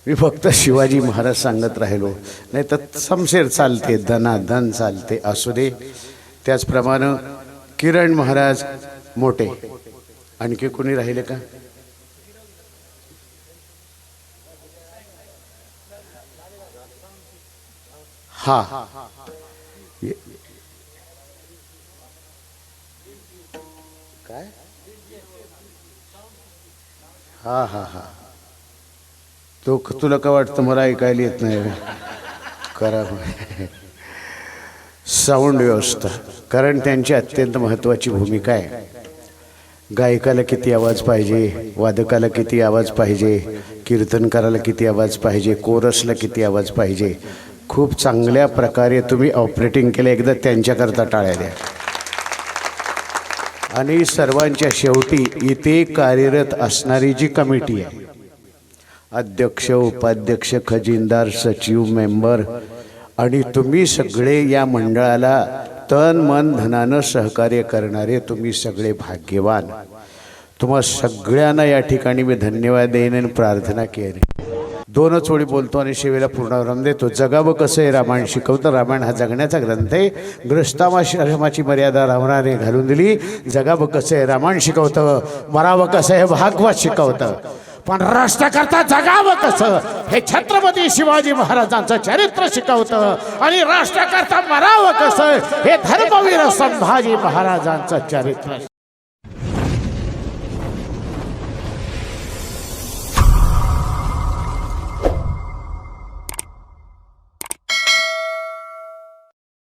Speaker 2: मी फक्त शिवाजी महाराज सांगत राहिलो, नाही तर शमशेर चालते, धनाधन चालते. असू दे. त्याचप्रमाणे किरण महाराज मोठे. आणखी कोणी राहिले का? हा, काय? हा हा हा. तो तुला काय वाटतं मला ऐकायला येत नाही? करा साऊंड व्यवस्था, कारण त्यांची अत्यंत महत्त्वाची भूमिका आहे. गायकाला किती आवाज पाहिजे, वादकाला किती आवाज पाहिजे, कीर्तनकाराला किती आवाज पाहिजे, कोरसला किती आवाज पाहिजे. खूप चांगल्या प्रकारे तुम्ही ऑपरेटिंग केलं. एकदा त्यांच्याकरता टाळ्या द्या. आणि सर्वांच्या शेवटी इथे कार्यरत असणारी जी कमिटी आहे, अध्यक्ष, उपाध्यक्ष, खजिनदार, सचिव, मेंबर आणि तुम्ही सगळे या मंडळाला तन मन धनानं सहकार्य करणारे तुम्ही सगळे भाग्यवान. तुम्हा सगळ्यांना या ठिकाणी मी धन्यवाद देईन आणि प्रार्थना केली. दोनच ओळी बोलतो आणि शिवेला पूर्णाविराम देतो. जगावं कसं आहे रामायण शिकवतं. रामायण हा जगण्याचा ग्रंथ आहे. गृहस्थाश्रमाची मर्यादा रावणाने घालून दिली. जगावं कसं आहे रामायण शिकवतं, मरावं कसं आहे भागवत शिकवतं. पण राष्ट्राकरता जगावं कसं हे छत्रपती शिवाजी महाराजांचं चरित्र शिकवतं. आणि राष्ट्राकरता मरावं कसं हे धर्मवीर संभाजी महाराजांचं चरित्र.